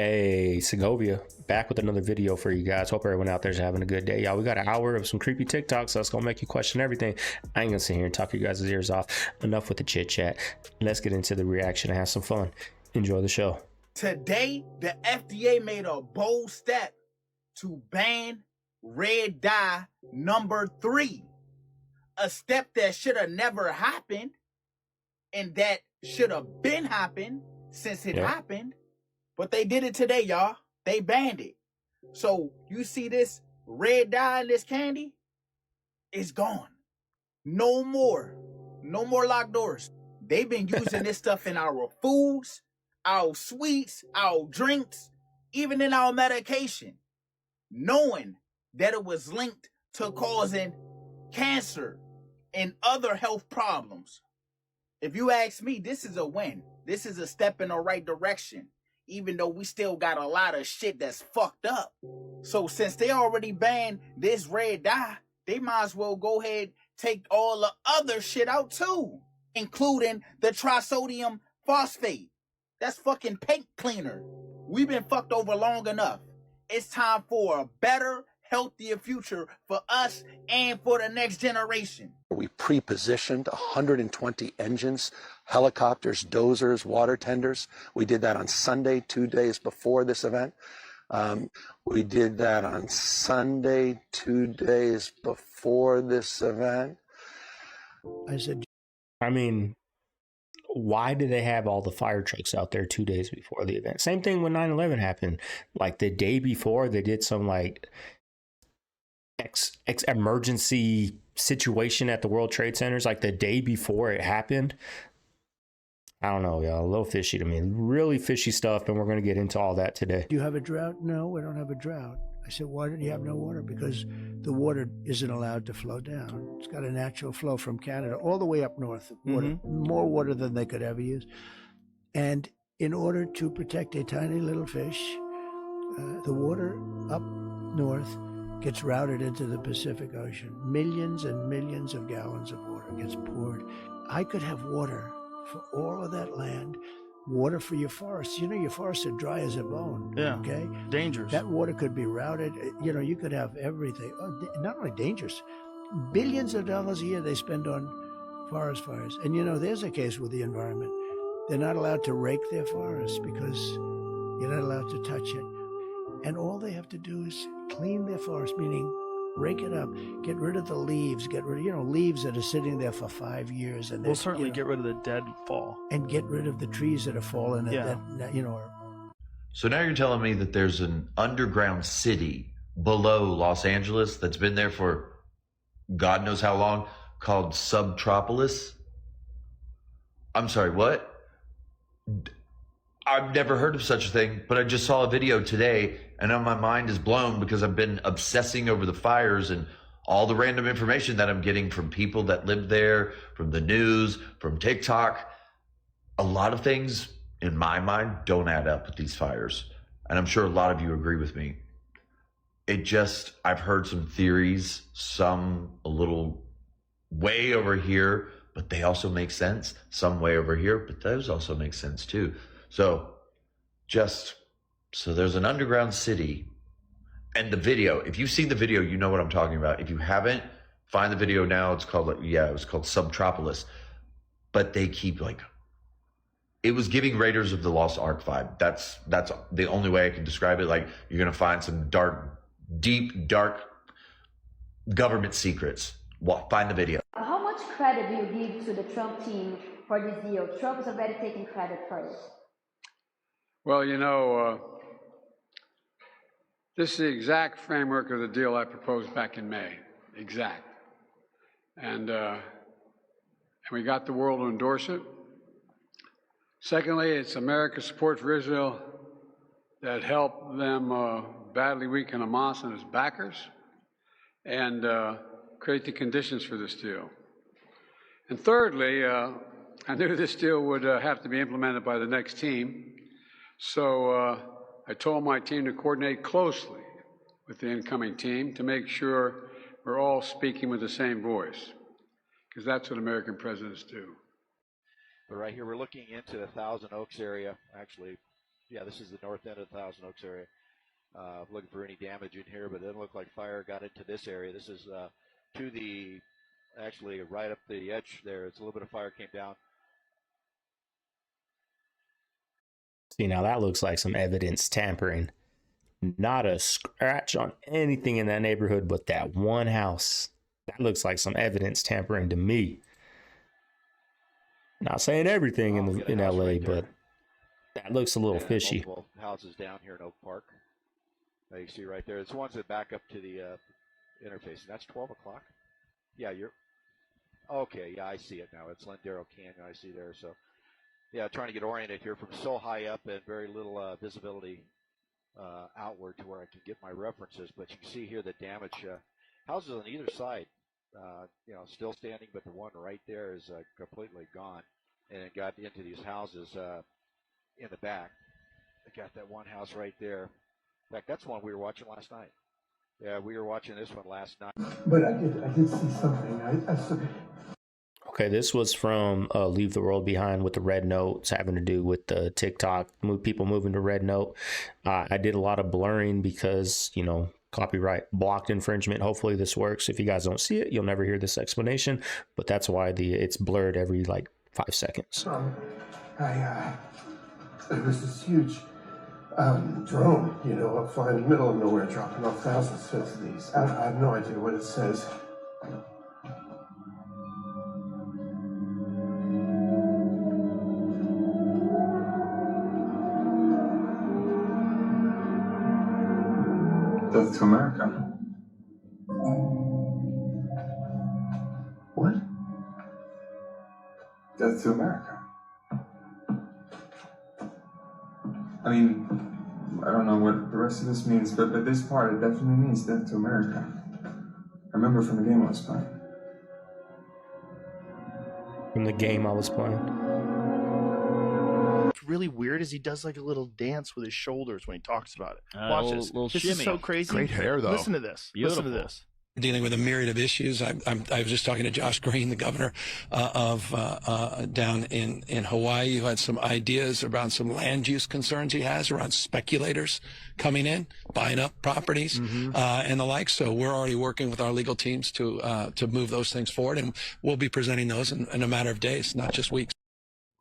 Hey, Segovia, back with another video for you guys. Hope everyone out there is having a good day. Y'all, we got an hour of some creepy TikToks, so that's gonna make you question everything. I ain't gonna sit here and talk you guys' ears off. Enough with the chit chat. Let's get into the reaction and have some fun. Enjoy the show. Today, the FDA made a bold step to ban red dye number 3. A step that should have never happened, and that should have been happened since it happened. But they did it today, y'all. They banned it. So you see this red dye in this candy? It's gone. No more. No more locked doors. They've been using this stuff in our foods, our sweets, our drinks, even in our medication, knowing that it was linked to causing cancer and other health problems. If you ask me, this is a win. This is a step in the right direction, even though we still got a lot of shit that's fucked up. So since they already banned this red dye, they might as well go ahead take all the other shit out too, including the trisodium phosphate. That's fucking paint cleaner. We've been fucked over long enough. It's time for a better, healthier future for us and for the next generation. We pre-positioned 120 engines, helicopters, dozers, water tenders. We did that on Sunday, 2 days before this event. We did that on Sunday, 2 days before this event. I mean, why did they have all the fire trucks out there 2 days before the event? Same thing when 9/11 happened. Like the day before, they did some like emergency situation at the World Trade Centers. Like the day before it happened. I don't know, y'all. A little fishy to me. Really fishy stuff, and we're going to get into all that today. Do you have a drought? No, we don't have a drought. I said, why do you have no water? Because the water isn't allowed to flow down. It's got a natural flow from Canada all the way up north. Water, more water than they could ever use. And in order to protect a tiny little fish, the water up north gets routed into the Pacific Ocean. Millions and millions of gallons of water gets poured. I could have water for all of that land, water for your forests. You know, your forests are dry as a bone. Yeah. Okay. Dangerous. That water could be routed. You know, you could have everything. Not only dangerous, billions of dollars a year they spend on forest fires. And you know, there's a case with the environment. They're not allowed to rake their forests because you're not allowed to touch it. And all they have to do is clean their forest, meaning rake it up, get rid of the leaves, get rid of, leaves that are sitting there for 5 years. And we'll certainly get rid of the dead fall. And get rid of the trees that have fallen that So now you're telling me that there's an underground city below Los Angeles that's been there for God knows how long, called Subtropolis? I'm sorry, what? I've never heard of such a thing, but I just saw a video today and now my mind is blown because I've been obsessing over the fires and all the random information that I'm getting from people that live there, from the news, from TikTok. A lot of things in my mind don't add up with these fires. And I'm sure a lot of you agree with me. I've heard some theories, some a little way over here, but they also make sense. Some way over here, but those also make sense too. So there's an underground city, and the video, if you've seen the video, you know what I'm talking about. If you haven't, find the video now. It's called, it was called Subtropolis. But they keep it was giving Raiders of the Lost Ark vibe. That's the only way I can describe it. Like, you're going to find some deep, dark government secrets. Find the video. How much credit do you give to the Trump team for this deal? Trump is already taking credit for it. Well, this is the exact framework of the deal I proposed back in May. Exact. And we got the world to endorse it. Secondly, it's America's support for Israel that helped them badly weaken Hamas and its backers and create the conditions for this deal. And thirdly, I knew this deal would have to be implemented by the next team. So I told my team to coordinate closely with the incoming team to make sure we're all speaking with the same voice, because that's what American presidents do. But right here, we're looking into the Thousand Oaks area, actually Yeah, this is the north end of the Thousand Oaks area. Looking for any damage in here, but it doesn't look like fire got into this area. This is to the, actually right up the edge there. It's a little bit of fire came down. See, now that looks like some evidence tampering. Not a scratch on anything in that neighborhood but that one house. That looks like some evidence tampering to me. Not saying everything in LA, right, but that looks a little fishy. Multiple houses down here in Oak Park. Now you see right there. It's the ones that back up to the interface. And that's 12 o'clock. Yeah, you're okay. Yeah, I see it now. It's Lindero Canyon. I see there. So, yeah, trying to get oriented here from so high up and very little visibility outward to where I can get my references. But you can see here the damage. Houses on either side, still standing, but the one right there is completely gone. And it got into these houses in the back. I got that one house right there. In fact, that's one we were watching last night. Yeah, we were watching this one last night. But I did see something. Okay, this was from Leave the World Behind with the red notes, having to do with the TikTok, people moving to red note. I did a lot of blurring because, copyright blocked infringement. Hopefully this works. If you guys don't see it, you'll never hear this explanation, but that's why it's blurred every 5 seconds. There was this huge drone, up flying in the middle of nowhere, dropping off thousands of these. I have no idea what it says. Death to America. What? Death to America. I mean, I don't know what the rest of this means, but this part, it definitely means death to America. I remember from the game I was playing. From the game I was playing. What's really weird is he does like a little dance with his shoulders when he talks about it. Watch this. This is so crazy. Great hair, though. Listen to this. Beautiful. Listen to this. Dealing with a myriad of issues. I was just talking to Josh Green, the governor of down in Hawaii, who had some ideas around some land use concerns he has around speculators coming in, buying up properties, and the like. So we're already working with our legal teams to move those things forward, and we'll be presenting those in a matter of days, not just weeks.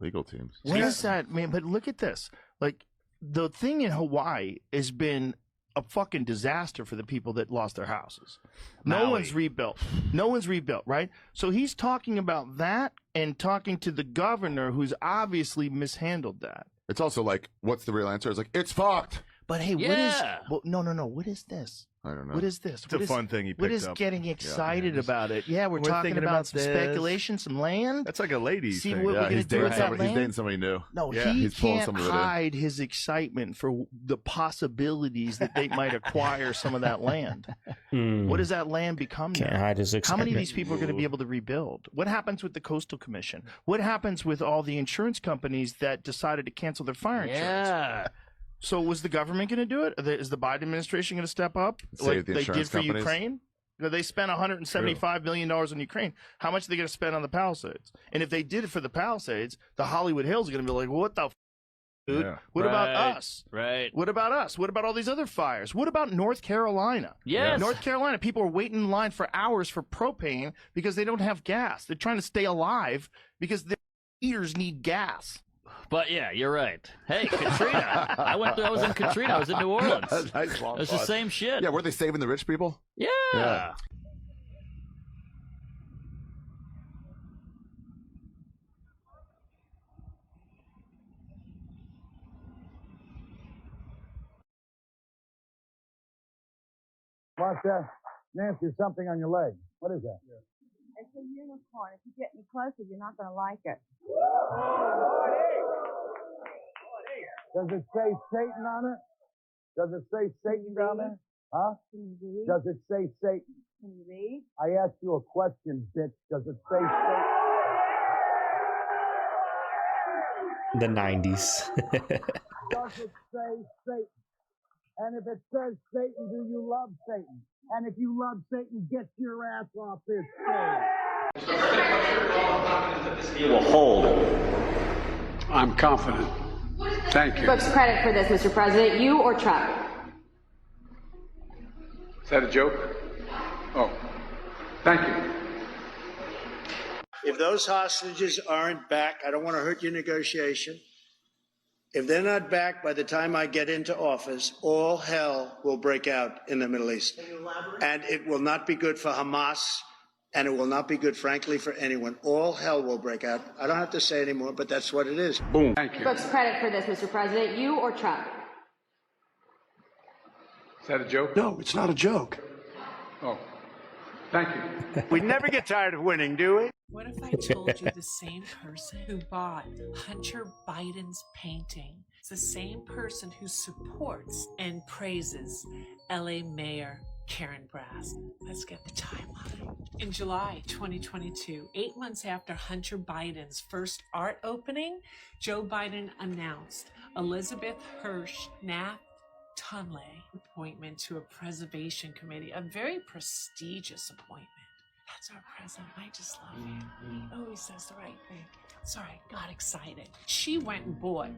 Legal teams. What is that, man? But look at this. Like, the thing in Hawaii has been a fucking disaster for the people that lost their houses. No one's rebuilt. No one's rebuilt, right? So he's talking about that and talking to the governor who's obviously mishandled that. It's also like, what's the real answer? It's like, it's fucked. But hey, what is... Well, no. What is this? I don't know. What is this? It's a fun thing he picked up. What is getting excited about it? Yeah, we're talking about some speculation, some land. That's like a lady See thing. what we're going to do with that land? He's dating somebody new. No, yeah, he he's pulling can't some of it hide his excitement for the possibilities that they might acquire some of that land. What does that land become Can't now? hide his excitement. How many of these people are going to be able to rebuild? What happens with the Coastal Commission? What happens with all the insurance companies that decided to cancel their fire insurance? Yeah. So was the government going to do it? Is the Biden administration going to step up like they did for Ukraine? They spent $175 million on Ukraine. How much are they going to spend on the Palisades? And if they did it for the Palisades, the Hollywood Hills are going to be like, well, what the dude? Yeah. What about us? Right. What about us? What about all these other fires? What about North Carolina? Yes. North Carolina, people are waiting in line for hours for propane because they don't have gas. They're trying to stay alive because their eaters need gas. But yeah, you're right. Hey, Katrina. I was in Katrina. I was in New Orleans. Nice long It's the same shit. Yeah, were they saving the rich people? Yeah. Watch that. Nancy, there's something on your leg. What is that? It's a unicorn. If you get any closer, you're not going to like it. Does it say Satan on it? Does it say Satan down there? Huh? Can you read? Does it say Satan? Can you read? I asked you a question, bitch. Does it say Satan? The 90s. Does it say Satan? And if it says Satan, do you love Satan? And if you love Satan, get your ass off this stage. It will hold. I'm confident. Thank you. Who gets credit for this, Mr. President, you or Trump? Is that a joke? Oh, thank you. If those hostages aren't back, I don't want to hurt your negotiation. If they're not back by the time I get into office, all hell will break out in the Middle East. And it will not be good for Hamas, and it will not be good, frankly, for anyone. All hell will break out. I don't have to say anymore, but that's what it is. Boom. Thank you. Who gets credit for this, Mr. President, you or Trump? Is that a joke? No, it's not a joke. Oh, thank you. We never get tired of winning, do we? What if I told you the same person who bought Hunter Biden's painting is the same person who supports and praises LA Mayor Karen Bass? Let's get the timeline. In July 2022, 8 months after Hunter Biden's first art opening, Joe Biden announced Elizabeth Hirsch Nath Tunley appointment to a preservation committee, a very prestigious appointment. That's our president. I just love him. He always says the right thing. Sorry, got excited. She went and bought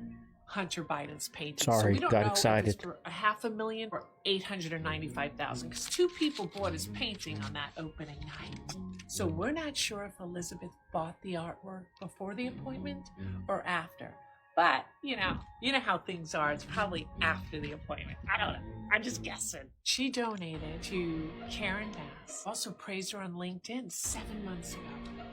Hunter Biden's painting. Sorry, so we don't got know excited. if it's for $500,000 or $895,000, because 2 people bought his painting on that opening night. So we're not sure if Elizabeth bought the artwork before the appointment or after. But, you know how things are. It's probably after the appointment. I don't know. I'm just guessing. She donated to Karen Bass. Also praised her on LinkedIn 7 months ago.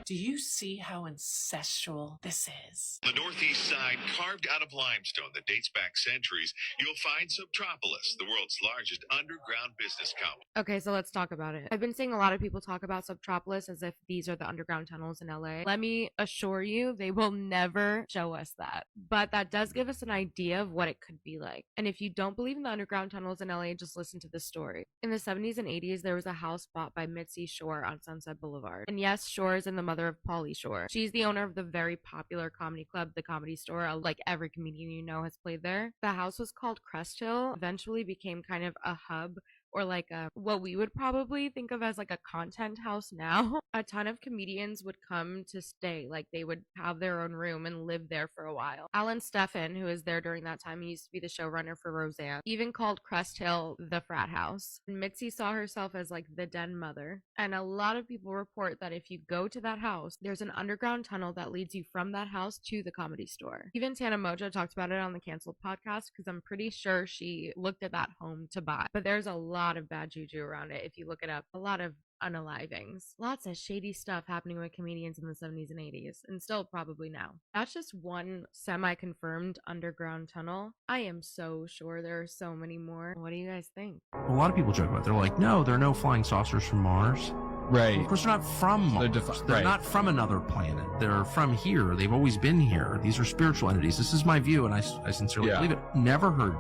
Do you see how ancestral this is? On the northeast side, carved out of limestone that dates back centuries, you'll find Subtropolis, the world's largest underground business colony. Okay, so let's talk about it. I've been seeing a lot of people talk about Subtropolis as if these are the underground tunnels in LA. Let me assure you, they will never show us that. But that does give us an idea of what it could be like. And if you don't believe in the underground tunnels in LA, just listen to this story. In the 70s and 80s, there was a house bought by Mitzi Shore on Sunset Boulevard. And yes, Shore is in the mother of Pauly Shore. She's the owner of the very popular comedy club, The Comedy Store. Like every comedian you know has played there. The house was called Crest Hill, eventually became kind of a hub or like what we would probably think of as like a content house now. A ton of comedians would come to stay, like they would have their own room and live there for a while. Alan Steffen, who was there during that time, he used to be the showrunner for Roseanne, even called Crest Hill the frat house. And Mitzi saw herself as like the den mother. And a lot of people report that if you go to that house, there's an underground tunnel that leads you from that house to the Comedy Store. Even Tana Mojo talked about it on the Canceled podcast because I'm pretty sure she looked at that home to buy. But there's a lot of bad juju around it if you look it up. A lot of unalivings. Lots of shady stuff happening with comedians in the 70s and 80s, and still probably now. That's just one semi-confirmed underground tunnel. I am so sure there are so many more. What do you guys think? A lot of people joke about it. They're like, no, there are no flying saucers from Mars. Right. Well, of course, they're not from Mars. They're not from another planet. They're from here. They've always been here. These are spiritual entities. This is my view, and I sincerely believe it. Never heard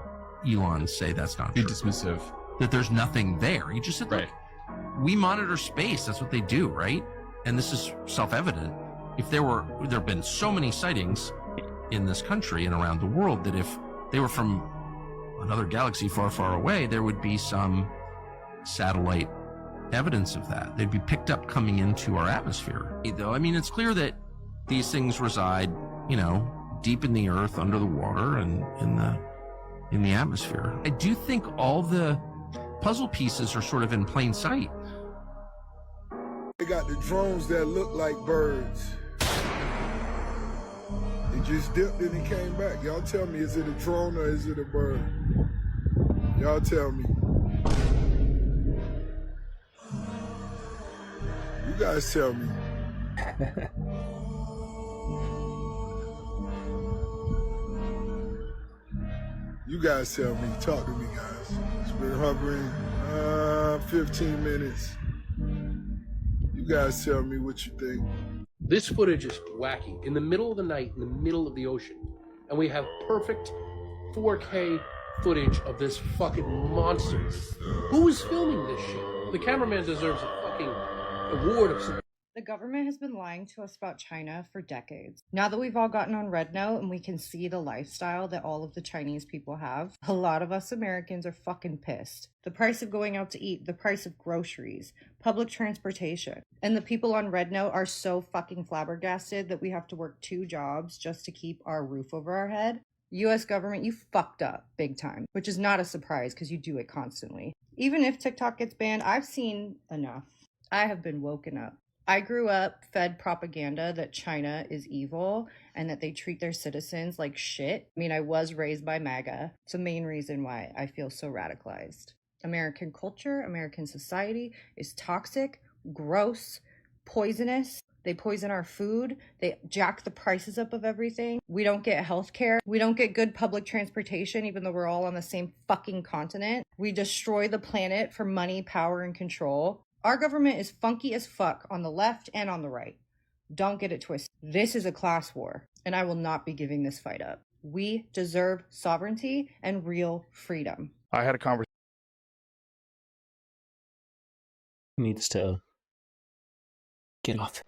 Elon say that's not true. Be dismissive. That there's nothing there. He just said, look, we monitor space. That's what they do, right? And this is self-evident. If there have been so many sightings in this country and around the world that if they were from another galaxy far, far away, there would be some satellite evidence of that. They'd be picked up coming into our atmosphere. Though, I mean, it's clear that these things reside, deep in the earth, under the water, and in the atmosphere. I do think all the puzzle pieces are sort of in plain sight. They got the drones that look like birds. It just dipped and it came back. Y'all tell me, is it a drone or is it a bird? Y'all tell me. You guys tell me. You guys tell me. Talk to me, guys. It's been hovering 15 minutes. You guys tell me what you think. This footage is wacky. In the middle of the night, in the middle of the ocean, and we have perfect 4K footage of this fucking monster. Who is filming this shit? The cameraman deserves a fucking award of some. The government has been lying to us about China for decades. Now that we've all gotten on Red Note and we can see the lifestyle that all of the Chinese people have, a lot of us Americans are fucking pissed. The price of going out to eat, the price of groceries, public transportation. And the people on Red Note are so fucking flabbergasted that we have to work 2 jobs just to keep our roof over our head. US government, you fucked up big time, which is not a surprise because you do it constantly. Even if TikTok gets banned, I've seen enough. I have been woken up. I grew up fed propaganda that China is evil and that they treat their citizens like shit. I mean, I was raised by MAGA. It's the main reason why I feel so radicalized. American culture, American society is toxic, gross, poisonous. They poison our food. They jack the prices up of everything. We don't get health care. We don't get good public transportation, even though we're all on the same fucking continent. We destroy the planet for money, power, and control. Our government is funky as fuck on the left and on the right. Don't get it twisted. This is a class war, and I will not be giving this fight up. We deserve sovereignty and real freedom. I had a conversation. Needs to get off.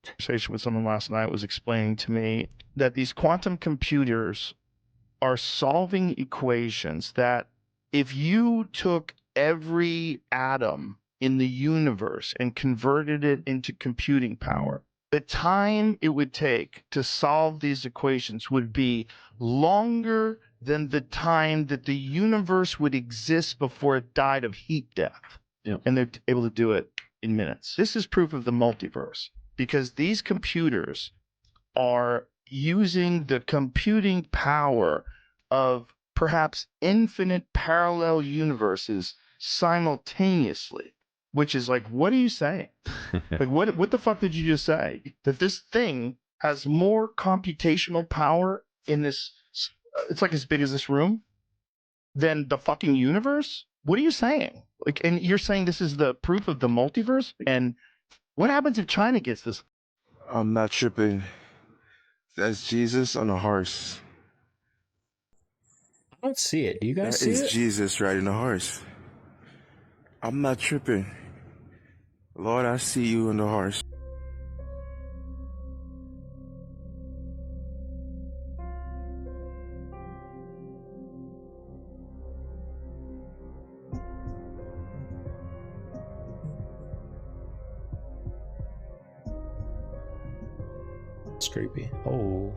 Conversation with someone last night was explaining to me that these quantum computers are solving equations that if you took every atom in the universe and converted it into computing power, the time it would take to solve these equations would be longer than the time that the universe would exist before it died of heat death. Yeah. And they're able to do it in minutes. This is proof of the multiverse because these computers are using the computing power of perhaps infinite parallel universes simultaneously, which is like, what are you saying? Like, what the fuck did you just say? That this thing has more computational power in this, it's like as big as this room, than the fucking universe? What are you saying? Like, and you're saying this is the proof of the multiverse? And what happens if China gets this? I'm not tripping. That's Jesus on a horse. I don't see it. Do you guys That see is it? Jesus riding a horse. I'm not tripping. Lord, I see you on the horse. It's creepy. Oh.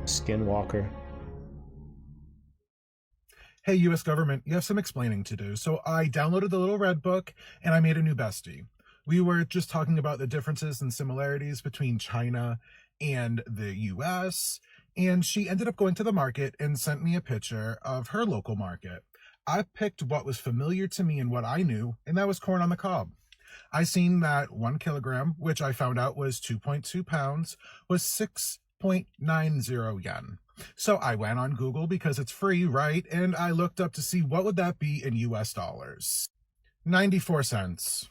Skinwalker. Hey, U.S. government, you have some explaining to do. So I downloaded the little red book and I made a new bestie. We were just talking about the differences and similarities between China and the U.S. And she ended up going to the market and sent me a picture of her local market. I picked what was familiar to me and what I knew, and that was corn on the cob. I seen that 1 kilogram, which I found out was 2.2 pounds, was 6.90 yen. So I went on Google because it's free, right? And I looked up to see what would that be in US dollars. 94 cents.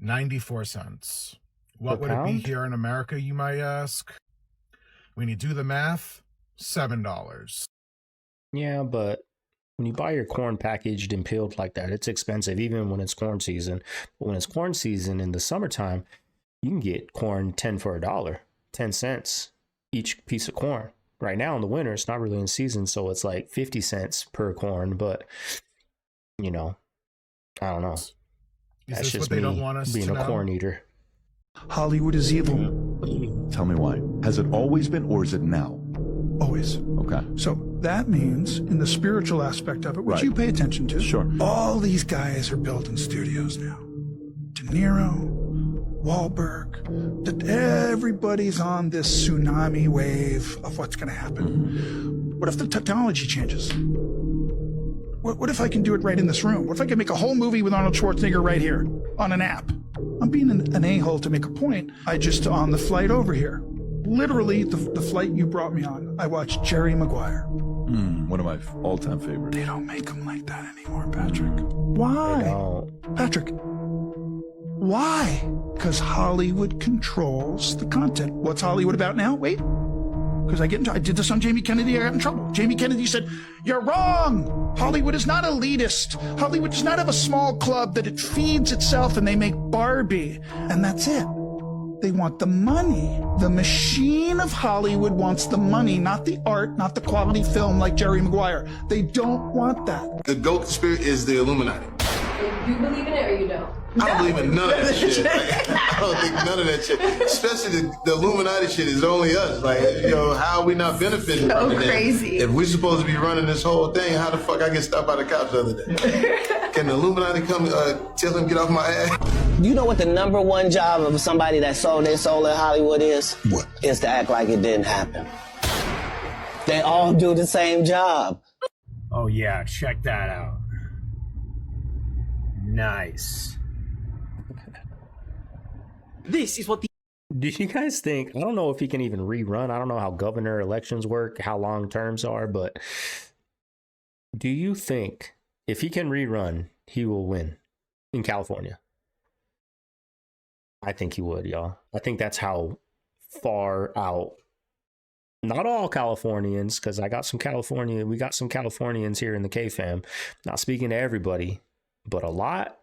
94 cents. What would it be here in America, you might ask? When you do the math, $7. Yeah, but when you buy your corn packaged and peeled like that, it's expensive even when it's corn season. But when it's corn season in the summertime, you can get corn 10 for $1, 10 cents each piece of corn. Right now in the winter, it's not really in season, so it's like 50 cents per corn. But, you know, I don't know. That's just me being a corn eater. Hollywood is evil. Tell me why. Has it always been, or is it now? Always. Okay. So that means, in the spiritual aspect of it, which you pay attention to, sure, all these guys are building studios now. De Niro, Wahlberg, that everybody's on this tsunami wave of what's going to happen. What if the technology changes? What if I can do it right in this room? What if I can make a whole movie with Arnold Schwarzenegger right here on an app? I'm being an a-hole to make a point. I just on the flight over here. literally the flight you brought me on, I watched Jerry Maguire. One of my all-time favorites. They don't make them like that anymore, Patrick. Why? Patrick, why? Because Hollywood controls the content. What's Hollywood about now? Wait. Because I did this on Jamie Kennedy, I got in trouble. Jamie Kennedy said, "You're wrong. Hollywood is not elitist. Hollywood does not have a small club that it feeds itself and they make Barbie. And that's it. They want the money. The machine of Hollywood wants the money, not the art, not the quality film like Jerry Maguire. They don't want that." The GOAT spirit is the Illuminati. You believe in it or you don't? I don't believe in none of that shit. Like, I don't think none of that shit. Especially the Illuminati shit is only us. Like, you know, how are we not benefiting from it? Crazy. If we're supposed to be running this whole thing, how the fuck I get stopped by the cops the other day? Can the Illuminati come tell him get off my ass? You know what the number one job of somebody that sold their soul in Hollywood is? What? Is to act like it didn't happen. They all do the same job. Oh yeah, check that out. Nice. This is what the... Do you guys think... I don't know if he can even rerun. I don't know how governor elections work, how long terms are, but do you think if he can rerun, he will win in California? I think he would, y'all. I think that's how far out... Not all Californians, because we got some Californians here in the CaveFam. Not speaking to everybody, but a lot.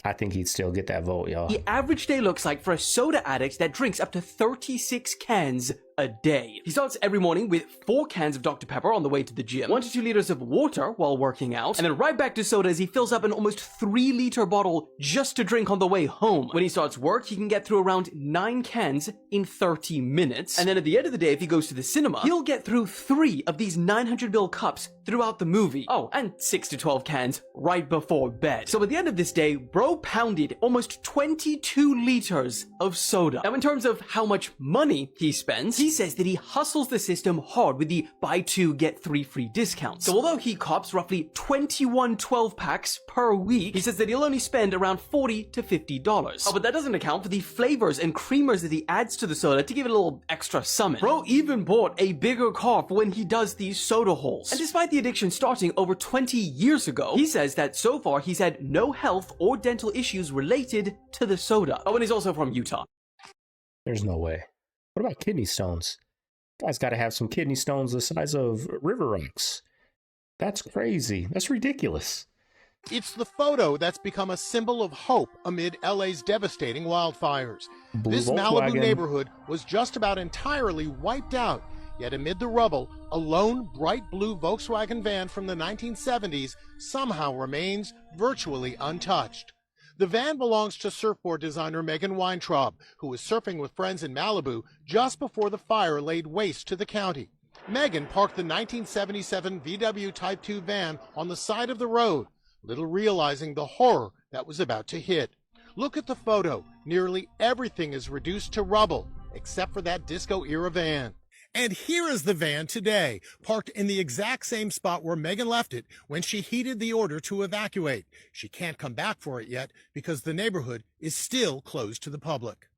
I think he'd still get that vote, y'all. The average day looks like for a soda addict that drinks up to 36 cans a day. He starts every morning with 4 cans of Dr. Pepper on the way to the gym, 1 to 2 liters of water while working out, and then right back to soda as he fills up an almost 3-liter bottle just to drink on the way home. When he starts work, he can get through around 9 cans in 30 minutes. And then at the end of the day, if he goes to the cinema, he'll get through 3 of these 900ml cups throughout the movie. Oh, and 6 to 12 cans right before bed. So at the end of this day, bro pounded almost 22 liters of soda. Now in terms of how much money he spends, he says that he hustles the system hard with the buy 2 get 3 free discounts. So although he cops roughly 21 12-packs per week, he says that he'll only spend around $40 to $50. Oh, but that doesn't account for the flavors and creamers that he adds to the soda to give it a little extra summon. Bro even bought a bigger car for when he does these soda hauls. And despite the addiction starting over 20 years ago, he says that so far he's had no health or dental issues related to the soda. Oh, and he's also from Utah. There's no way. What about kidney stones? Guy's got to have some kidney stones the size of river rocks. That's crazy. That's ridiculous. It's the photo that's become a symbol of hope amid LA's devastating wildfires. This Malibu neighborhood was just about entirely wiped out, yet amid the rubble, a lone bright blue Volkswagen van from the 1970s somehow remains virtually untouched. The van belongs to surfboard designer Megan Weintraub, who was surfing with friends in Malibu just before the fire laid waste to the county. Megan parked the 1977 VW Type 2 van on the side of the road, little realizing the horror that was about to hit. Look at the photo. Nearly everything is reduced to rubble, except for that disco-era van. And here is the van today, parked in the exact same spot where Megan left it when she heeded the order to evacuate. She can't come back for it yet because the neighborhood is still closed to the public.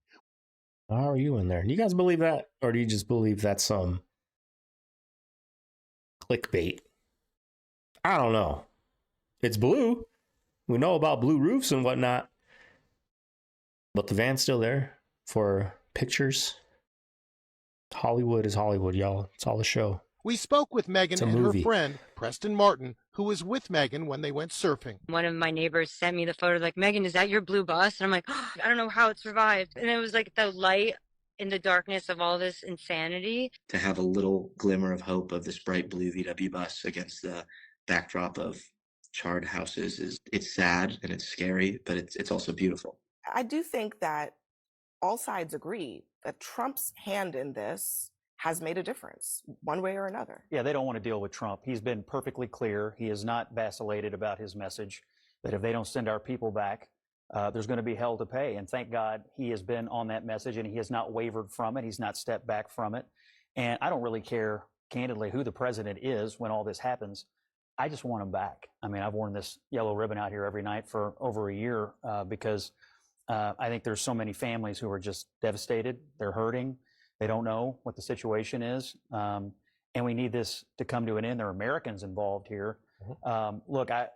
How are you in there? Do you guys believe that? Or do you just believe that's some clickbait? I don't know. It's blue. We know about blue roofs and whatnot. But the van's still there for pictures. Hollywood is Hollywood, y'all. It's all a show. We spoke with Megan and her friend, Preston Martin, who was with Megan when they went surfing. One of my neighbors sent me the photo, like, Megan, is that your blue bus? And I'm like, oh, I don't know how it survived. And it was like the light in the darkness of all this insanity. To have a little glimmer of hope of this bright blue VW bus against the backdrop of charred houses it's sad and it's scary, but it's also beautiful. I do think that all sides agree that Trump's hand in this has made a difference, one way or another. Yeah, they don't want to deal with Trump. He's been perfectly clear. He has not vacillated about his message that if they don't send our people back, there's going to be hell to pay. And thank God he has been on that message and he has not wavered from it. He's not stepped back from it. And I don't really care, candidly, who the president is when all this happens. I just want him back. I mean, I've worn this yellow ribbon out here every night for over a year because I think there's so many families who are just devastated. They're hurting. They don't know what the situation is. And we need this to come to an end. There are Americans involved here. Look, I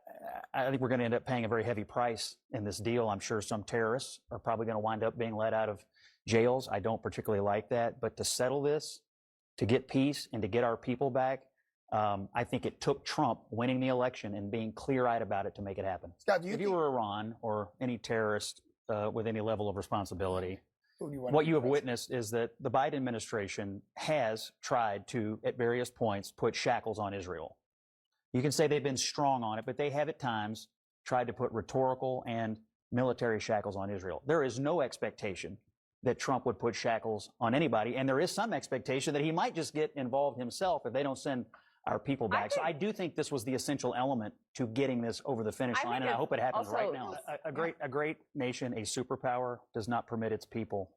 think we're going to end up paying a very heavy price in this deal. I'm sure some terrorists are probably going to wind up being let out of jails. I don't particularly like that. But to settle this, to get peace and to get our people back, I think it took Trump winning the election and being clear-eyed about it to make it happen. Scott, if you were Iran or any terrorist with any level of responsibility, what you have witnessed is that the Biden administration has tried to, at various points, put shackles on Israel. You can say they've been strong on it, but they have at times tried to put rhetorical and military shackles on Israel. There is no expectation that Trump would put shackles on anybody, and there is some expectation that he might just get involved himself if they don't send our people back. So I do think this was the essential element to getting this over the finish line, and I hope it happens right now. A great nation, a superpower, does not permit its people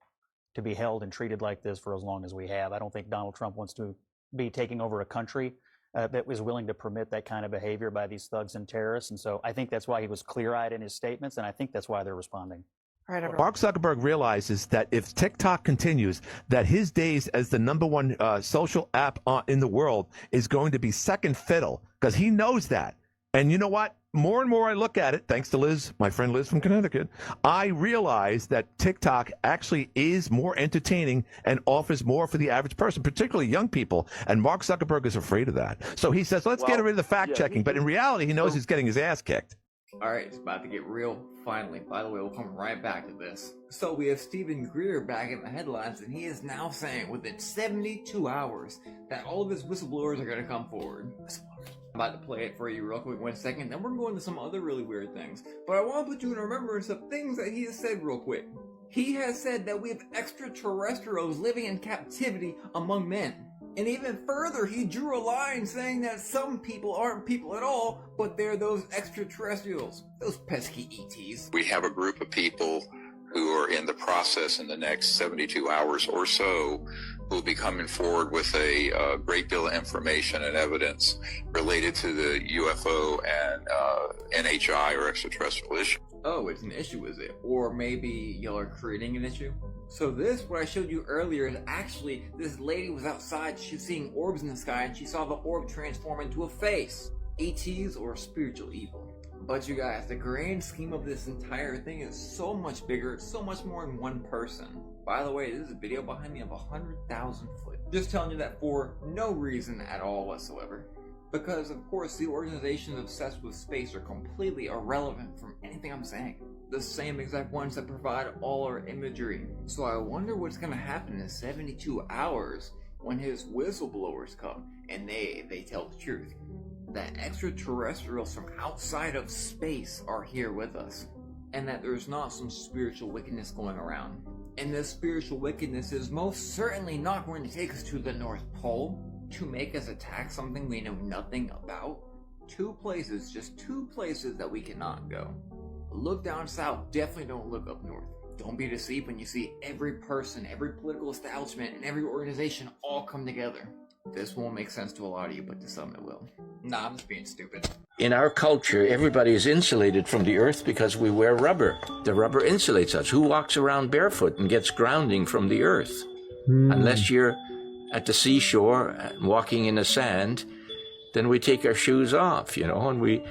to be held and treated like this for as long as we have. I don't think Donald Trump wants to be taking over a country that was willing to permit that kind of behavior by these thugs and terrorists. And so I think that's why he was clear-eyed in his statements, and I think that's why they're responding. Mark Zuckerberg realizes that if TikTok continues, that his days as the #1 social app in the world is going to be second fiddle, because he knows that. And you know what? More and more I look at it, thanks to Liz, my friend Liz from Connecticut, I realize that TikTok actually is more entertaining and offers more for the average person, particularly young people. And Mark Zuckerberg is afraid of that. So he says, let's get rid of the fact checking. But in reality, he knows he's getting his ass kicked. All right, it's about to get real, finally. By the way, we'll come right back to this. So we have Stephen Greer back in the headlines, and he is now saying within 72 hours that all of his whistleblowers are going to come forward. I'm about to play it for you real quick, 1 second, then we're going to some other really weird things. But I want to put you in remembrance of things that he has said real quick. He has said that we have extraterrestrials living in captivity among men. And even further, he drew a line saying that some people aren't people at all, but they're those extraterrestrials, those pesky ETs. We have a group of people who are in the process in the next 72 hours or so who will be coming forward with a great deal of information and evidence related to the UFO and NHI or extraterrestrial issue. Oh, it's an issue, is it? Or maybe y'all are creating an issue? So this, what I showed you earlier, is actually this lady was outside, she was seeing orbs in the sky, and she saw the orb transform into a face. ETs or spiritual evil. But you guys, the grand scheme of this entire thing is so much bigger, so much more than one person. By the way, this is a video behind me of 100,000 foot. Just telling you that for no reason at all whatsoever. Because of course the organizations obsessed with space are completely irrelevant from anything I'm saying. The same exact ones that provide all our imagery. So I wonder what's gonna happen in 72 hours when his whistleblowers come and they tell the truth. That extraterrestrials from outside of space are here with us. And that there's not some spiritual wickedness going around. And this spiritual wickedness is most certainly not going to take us to the North Pole to make us attack something we know nothing about. Two places, just two places that we cannot go. Look down south, definitely don't look up north. Don't be deceived when you see every person, every political establishment, and every organization all come together. This won't make sense to a lot of you, but to some it will. Nah, I'm just being stupid. In our culture, everybody is insulated from the earth because we wear rubber. The rubber insulates us. Who walks around barefoot and gets grounding from the earth? Unless you're at the seashore and walking in the sand, then we take our shoes off, and we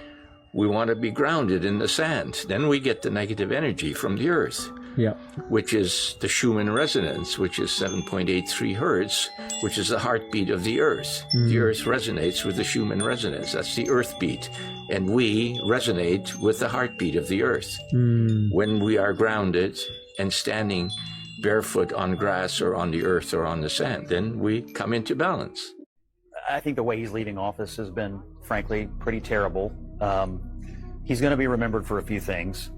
want to be grounded in the sand. Then we get the negative energy from the earth. Yeah. Which is the Schumann resonance, which is 7.83 hertz, which is the heartbeat of the earth. The earth resonates with the Schumann resonance. That's the earth beat. And we resonate with the heartbeat of the earth. When we are grounded and standing barefoot on grass or on the earth or on the sand, then we come into balance. I think the way he's leaving office has been, frankly, pretty terrible. He's going to be remembered for a few things.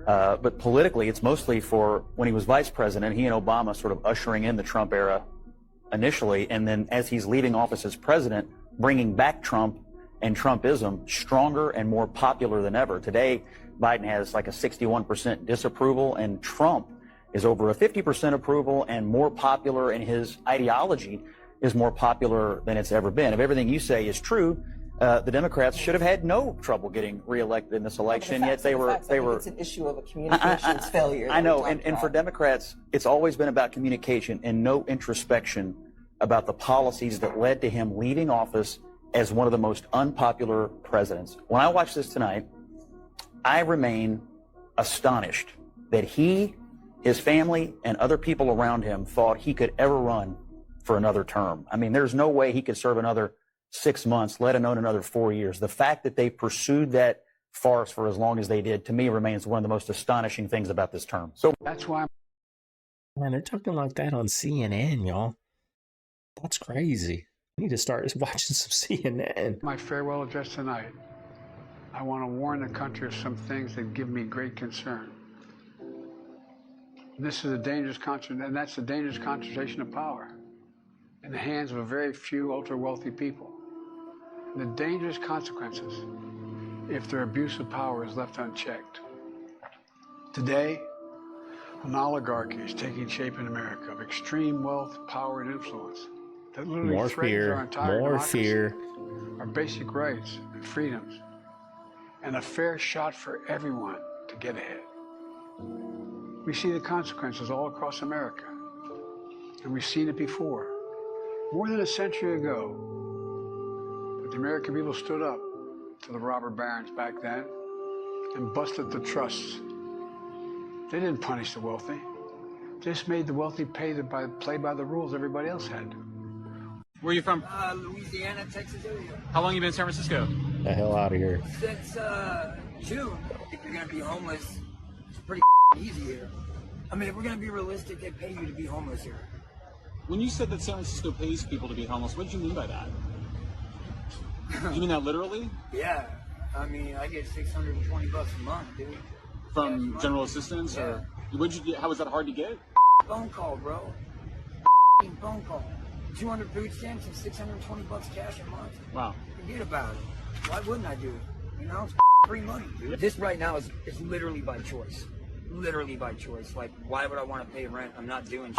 But politically, it's mostly for when he was vice president, he and Obama sort of ushering in the Trump era initially, and then as he's leaving office as president, bringing back Trump and Trumpism stronger and more popular than ever. Today, Biden has like a 61% disapproval, and Trump is over a 50% approval and more popular, and his ideology is more popular than it's ever been. If everything you say is true, The Democrats should have had no trouble getting reelected in this election, yet they were. It's an issue of a communications failure. I know, and for Democrats, it's always been about communication and no introspection about the policies that led to him leaving office as one of the most unpopular presidents. When I watch this tonight, I remain astonished that he, his family, and other people around him thought he could ever run for another term. I mean, there's no way he could serve another 6 months, let alone another 4 years. The fact that they pursued that farce for as long as they did, to me, remains one of the most astonishing things about this term. So that's why. Man, they're talking like that on CNN, y'all. That's crazy. I need to start watching some CNN. My farewell address tonight, I want to warn the country of some things that give me great concern. This is a dangerous and that's a dangerous concentration of power in the hands of a very few ultra-wealthy people. The dangerous consequences if their abuse of power is left unchecked. Today, an oligarchy is taking shape in America of extreme wealth, power, and influence that literally More threatens fear, our entire more democracy, fear. our basic rights and freedoms, and a fair shot for everyone to get ahead. We see the consequences all across America, and we've seen it before. More than a century ago, but the American people stood up to the robber barons back then and busted the trusts. They didn't punish the wealthy. They just made the wealthy play by the rules everybody else had to. Where are you from? Louisiana, Texas area. How long you been in San Francisco? The hell out of here. Since June. If you're gonna be homeless, it's pretty easy here. I mean, if we're gonna be realistic, they pay you to be homeless here. When you said that San Francisco pays people to be homeless, what did you mean by that? You mean that literally? Yeah. I mean, I get $620 a month, dude. From general assistance, yeah. Or how was that hard to get? Phone call, bro. Phone call. 200 food stamps and $620 cash a month. Wow. Forget about it. Why wouldn't I do it? You know, it's free money, dude. This right now is literally by choice. Literally by choice. Like, why would I want to pay rent? I'm not doing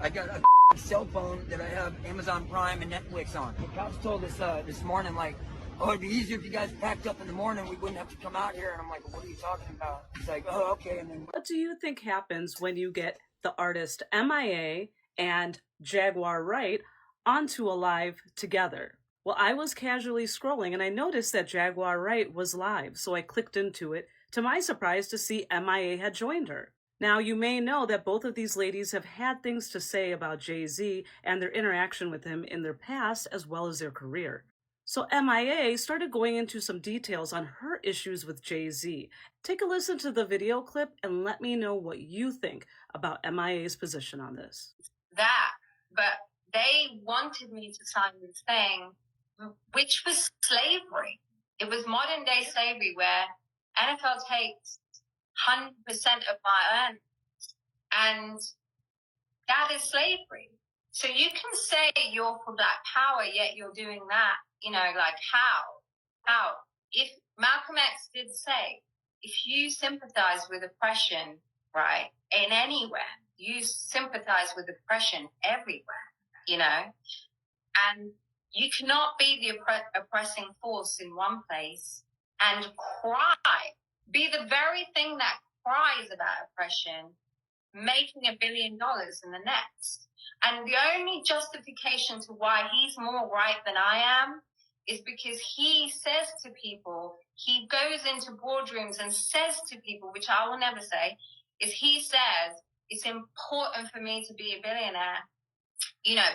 I got a cell phone that I have Amazon Prime and Netflix on. The cops told us this morning, like, oh, it'd be easier if you guys packed up in the morning. We wouldn't have to come out here. And I'm like, what are you talking about? He's like, oh, okay. And then what do you think happens when you get the artist MIA and Jaguar Wright onto a live together? Well, I was casually scrolling and I noticed that Jaguar Wright was live, so I clicked into it, to my surprise, to see MIA had joined her. Now, you may know that both of these ladies have had things to say about Jay-Z and their interaction with him in their past as well as their career. So MIA started going into some details on her issues with Jay-Z. Take a listen to the video clip and let me know what you think about MIA's position on this. But they wanted me to sign this thing, which was slavery. It was modern day slavery where NFL takes 100% of my earnings, and that is slavery. So you can say you're for Black power, yet you're doing that. You know, like how? If Malcolm X did say, if you sympathize with oppression, right, in anywhere, you sympathize with oppression everywhere, you know, and you cannot be the oppressing force in one place and be the very thing that cries about oppression, making $1 billion in the next. And the only justification to why he's more right than I am is because he says to people, he goes into boardrooms and says to people, which I will never say, is he says, it's important for me to be a billionaire, you know,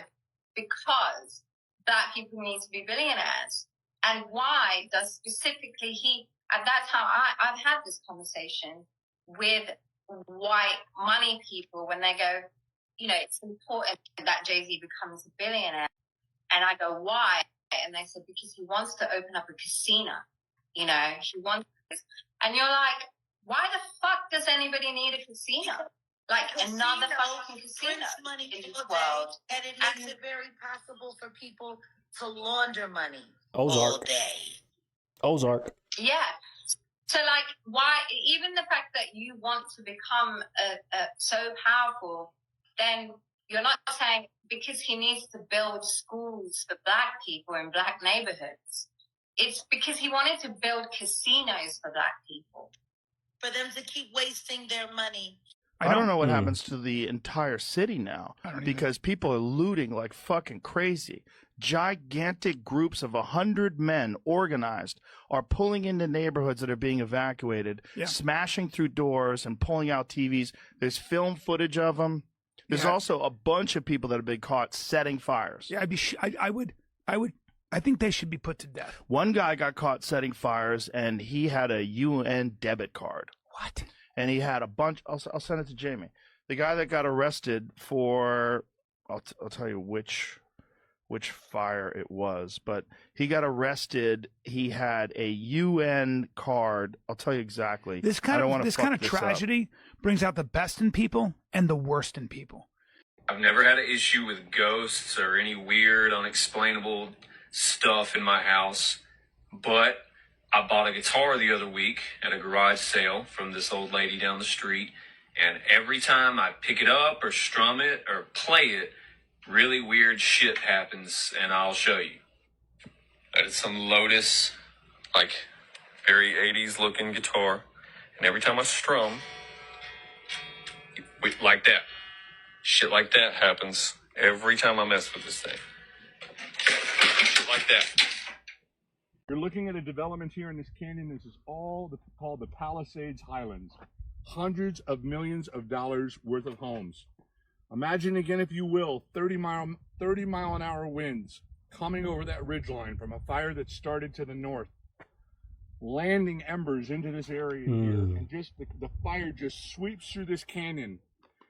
because Black people need to be billionaires. And why does specifically he, and that's how I've had this conversation with white money people when they go, you know, it's important that Jay-Z becomes a billionaire. And I go, why? And they said, because he wants to open up a casino. You know, he wants this. And you're like, why the fuck does anybody need a casino? Like another fucking casino money in this all world. day, and it makes it very possible for people to launder money Ozark. all day. Ozark. Yeah. So, like, why, even the fact that you want to become so powerful, then you're not saying because he needs to build schools for Black people in Black neighborhoods. It's because he wanted to build casinos for black people. For them to keep wasting their money. I don't know what happens to the entire city now because people are looting like fucking crazy. Gigantic groups of 100 men organized are pulling into neighborhoods that are being evacuated, smashing through doors and pulling out TVs. There's film footage of them. There's also a bunch of people that have been caught setting fires. Yeah, I think they should be put to death. One guy got caught setting fires, and he had a UN debit card. What? And he had a bunch. I'll send it to Jamie. The guy that got arrested for, I'll tell you which fire it was, but he got arrested. He had a UN card. I'll tell you exactly. This kind of tragedy brings out the best in people and the worst in people. I've never had an issue with ghosts or any weird, unexplainable stuff in my house, but I bought a guitar the other week at a garage sale from this old lady down the street, and every time I pick it up or strum it or play it, really weird shit happens, and I'll show you. It's some Lotus, like, very 80s looking guitar, and every time I strum, like that, shit like that happens every time I mess with this thing. Shit like that. You're looking at a development here in this canyon. This is all called the Palisades Highlands. Hundreds of millions of dollars worth of homes. Imagine again, if you will, 30 mile an hour winds coming over that ridgeline from a fire that started to the north, landing embers into this area here, and just the fire just sweeps through this canyon.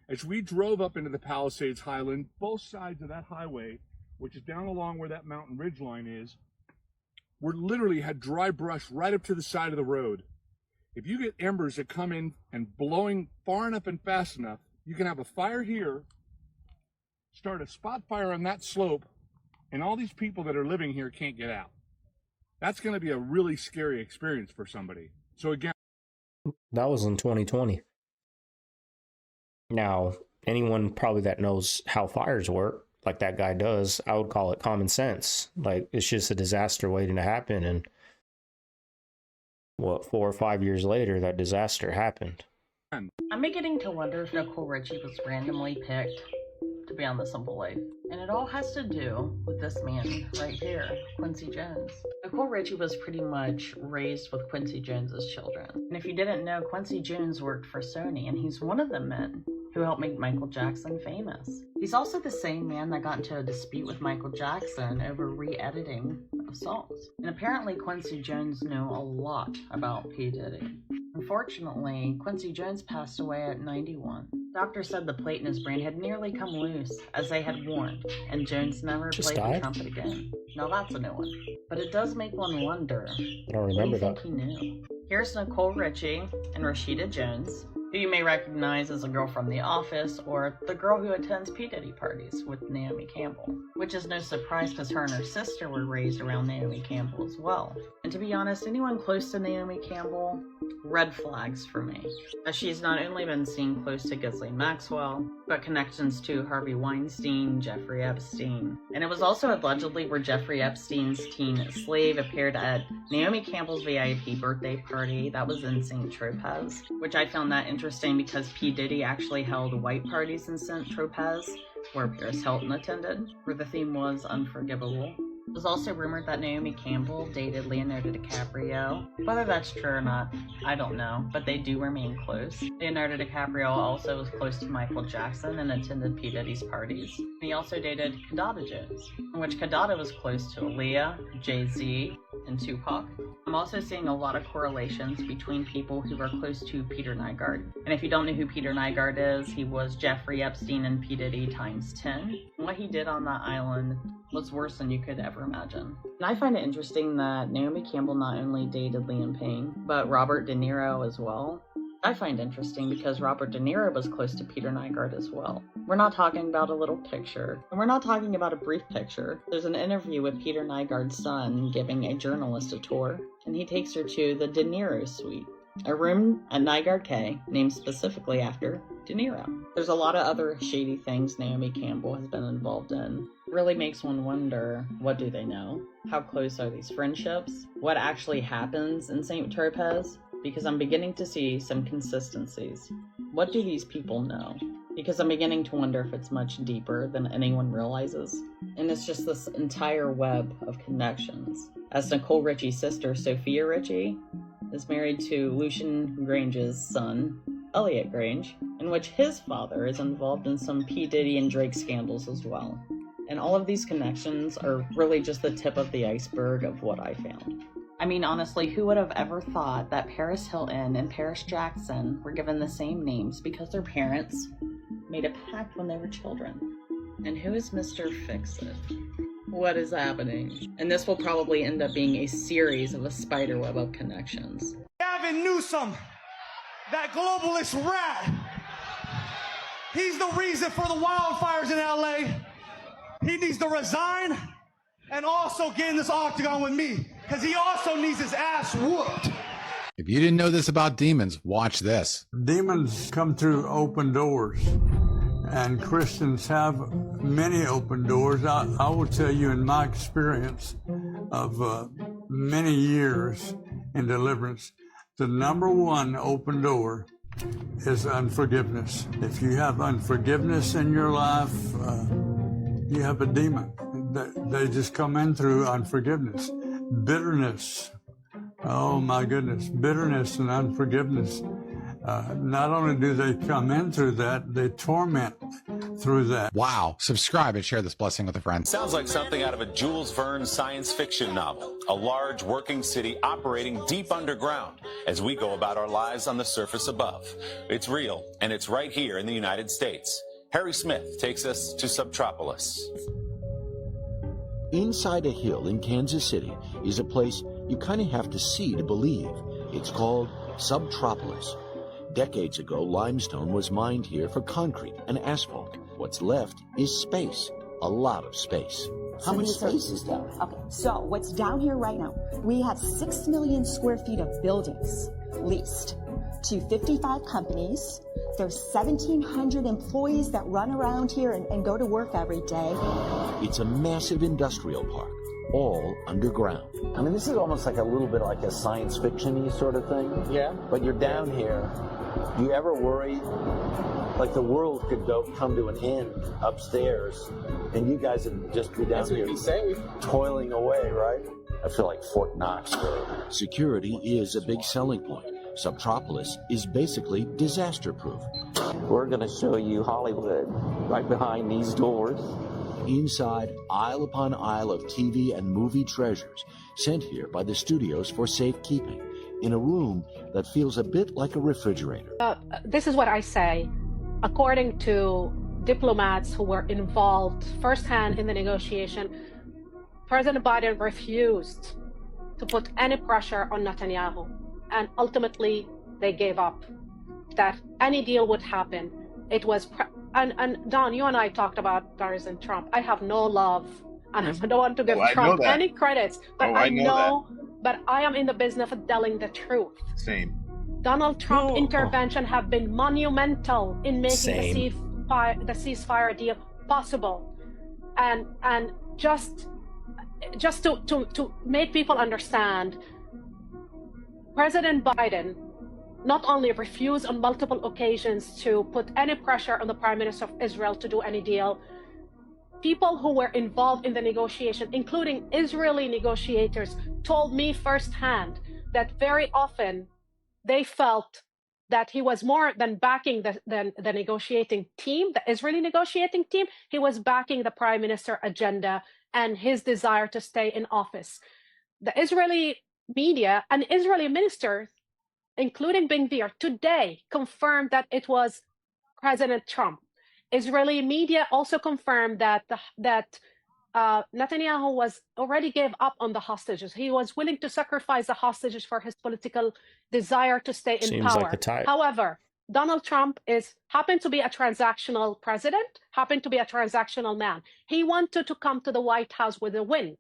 As we drove up into the Palisades Highland, both sides of that highway, which is down along where that mountain ridgeline is, we literally had dry brush right up to the side of the road. If you get embers that come in and blowing far enough and fast enough, you can have a fire here, start a spot fire on that slope, and all these people that are living here can't get out. That's going to be a really scary experience for somebody. So again, that was in 2020. Now, anyone probably that knows how fires work, like that guy does, I would call it common sense. Like, it's just a disaster waiting to happen. And what, 4 or 5 years later, that disaster happened. I'm beginning to wonder if Nicole Richie was randomly picked to be on The Simple Life. And it all has to do with this man right here, Quincy Jones. Nicole Richie was pretty much raised with Quincy Jones's children. And if you didn't know, Quincy Jones worked for Sony, and he's one of the men who helped make Michael Jackson famous. He's also the same man that got into a dispute with Michael Jackson over re-editing of songs. And apparently Quincy Jones knew a lot about P. Diddy. Unfortunately, Quincy Jones passed away at 91. Doctors said the plate in his brain had nearly come loose, as they had warned, and Jones never played the trumpet again. Now that's a new one. But it does make one wonder, I don't remember what do you think he knew? Here's Nicole Richie and Rashida Jones, who you may recognize as a girl from The Office, or the girl who attends P. Diddy parties with Naomi Campbell. Which is no surprise because her and her sister were raised around Naomi Campbell as well. And to be honest, anyone close to Naomi Campbell, red flags for me. As she's not only been seen close to Ghislaine Maxwell, but connections to Harvey Weinstein, Jeffrey Epstein. And it was also allegedly where Jeffrey Epstein's teen slave appeared at Naomi Campbell's VIP birthday party that was in St. Tropez, which I found that interesting because P. Diddy actually held white parties in St. Tropez, where Paris Hilton attended, where the theme was unforgivable. It was also rumored that Naomi Campbell dated Leonardo DiCaprio. Whether that's true or not, I don't know, but they do remain close. Leonardo DiCaprio also was close to Michael Jackson and attended P. Diddy's parties. He also dated Kadada Jones, in which Kadada was close to Aaliyah, Jay-Z, and Tupac. I'm also seeing a lot of correlations between people who are close to Peter Nygaard. And if you don't know who Peter Nygaard is, he was Jeffrey Epstein and P. Diddy times 10. What he did on that island was worse than you could ever imagine. And I find it interesting that Naomi Campbell not only dated Liam Payne, but Robert De Niro as well. I find interesting because Robert De Niro was close to Peter Nygaard as well. We're not talking about a little picture, and we're not talking about a brief picture. There's an interview with Peter Nygaard's son giving a journalist a tour, and he takes her to the De Niro suite, a room at Nygaard K named specifically after De Niro. There's a lot of other shady things Naomi Campbell has been involved in. really makes one wonder, what do they know? How close are these friendships? What actually happens in St. Tropez? Because I'm beginning to see some consistencies. What do these people know? Because I'm beginning to wonder if it's much deeper than anyone realizes. And it's just this entire web of connections. As Nicole Richie's sister, Sophia Richie, is married to Lucian Grange's son, Elliot Grange, in which his father is involved in some P. Diddy and Drake scandals as well. And all of these connections are really just the tip of the iceberg of what I found. I mean, honestly, who would have ever thought that Paris Hilton and Paris Jackson were given the same names because their parents made a pact when they were children? And who is Mr. Fix-It? What is happening? And this will probably end up being a series of a spiderweb of connections. Gavin Newsom, that globalist rat, he's the reason for the wildfires in LA. He needs to resign and also get in this octagon with me, because he also needs his ass whooped. If you didn't know this about demons, watch this. Demons come through open doors, and Christians have many open doors. I will tell you, in my experience of many years in deliverance, the number one open door is unforgiveness. If you have unforgiveness in your life, you have a demon. They just come in through unforgiveness. Bitterness. Oh my goodness. Bitterness and unforgiveness. Not only do they come in through that, they torment through that. Wow. Subscribe and share this blessing with a friend. Sounds like something out of a Jules Verne science fiction novel. A large working city operating deep underground as we go about our lives on the surface above. It's real, and it's right here in the United States. Harry Smith takes us to Subtropolis. Inside a hill in Kansas City is a place you kind of have to see to believe. It's called Subtropolis. Decades ago, limestone was mined here for concrete and asphalt. What's left is space, a lot of space. How much space is down? Okay, so what's down here right now, we have 6 million square feet of buildings leased to 55 companies. There's 1,700 employees that run around here and go to work every day. It's a massive industrial park, all underground. I mean, this is almost like a little bit like a science fiction-y sort of thing. Yeah. But you're down here. Do you ever worry, like the world could come to an end upstairs, and you guys would just be down here toiling away, right? I feel like Fort Knox. Security is a big selling point. Subtropolis is basically disaster-proof. We're going to show you Hollywood right behind these doors. Inside, aisle upon aisle of TV and movie treasures sent here by the studios for safekeeping in a room that feels a bit like a refrigerator. This is what I say. According to diplomats who were involved firsthand in the negotiation, President Biden refused to put any pressure on Netanyahu. And ultimately, they gave up. That any deal would happen. It was, and Don, you and I talked about President Trump. I have no love, and I don't want to give Trump any credits, but I know but I am in the business of telling the truth. Same. Donald Trump intervention have been monumental in making the ceasefire deal possible, and just to make people understand. President Biden not only refused on multiple occasions to put any pressure on the Prime Minister of Israel to do any deal, people who were involved in the negotiation, including Israeli negotiators, told me firsthand that very often they felt that he was more than backing the negotiating team, the Israeli negotiating team, he was backing the Prime Minister agenda and his desire to stay in office. The Israeli media and Israeli ministers, including Ben-Gvir, today confirmed that it was President Trump. Israeli media also confirmed that Netanyahu was already gave up on the hostages. He was willing to sacrifice the hostages for his political desire to stay in power. However, Donald Trump happened to be a transactional president, happened to be a transactional man. He wanted to come to the White House with a win.